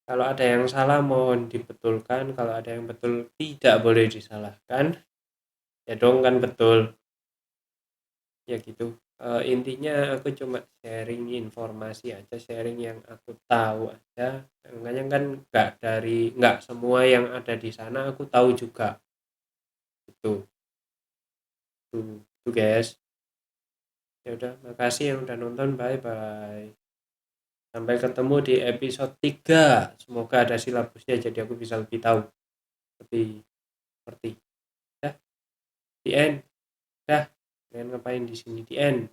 Kalau ada yang salah mohon dibetulkan, kalau ada yang betul tidak boleh disalahkan. Ya dong, kan betul. Ya gitu. Intinya aku cuma sharing informasi aja, sharing yang aku tahu aja. Makanya kan nggak semua yang ada di sana aku tahu juga. Itu guys. Ya udah, makasih yang udah nonton. Bye bye. Sampai ketemu di episode 3. Semoga ada silabusnya jadi aku bisa lebih tahu. Lebih seperti. Ya, di end. Dah, kalian ngapain di sini? Di end.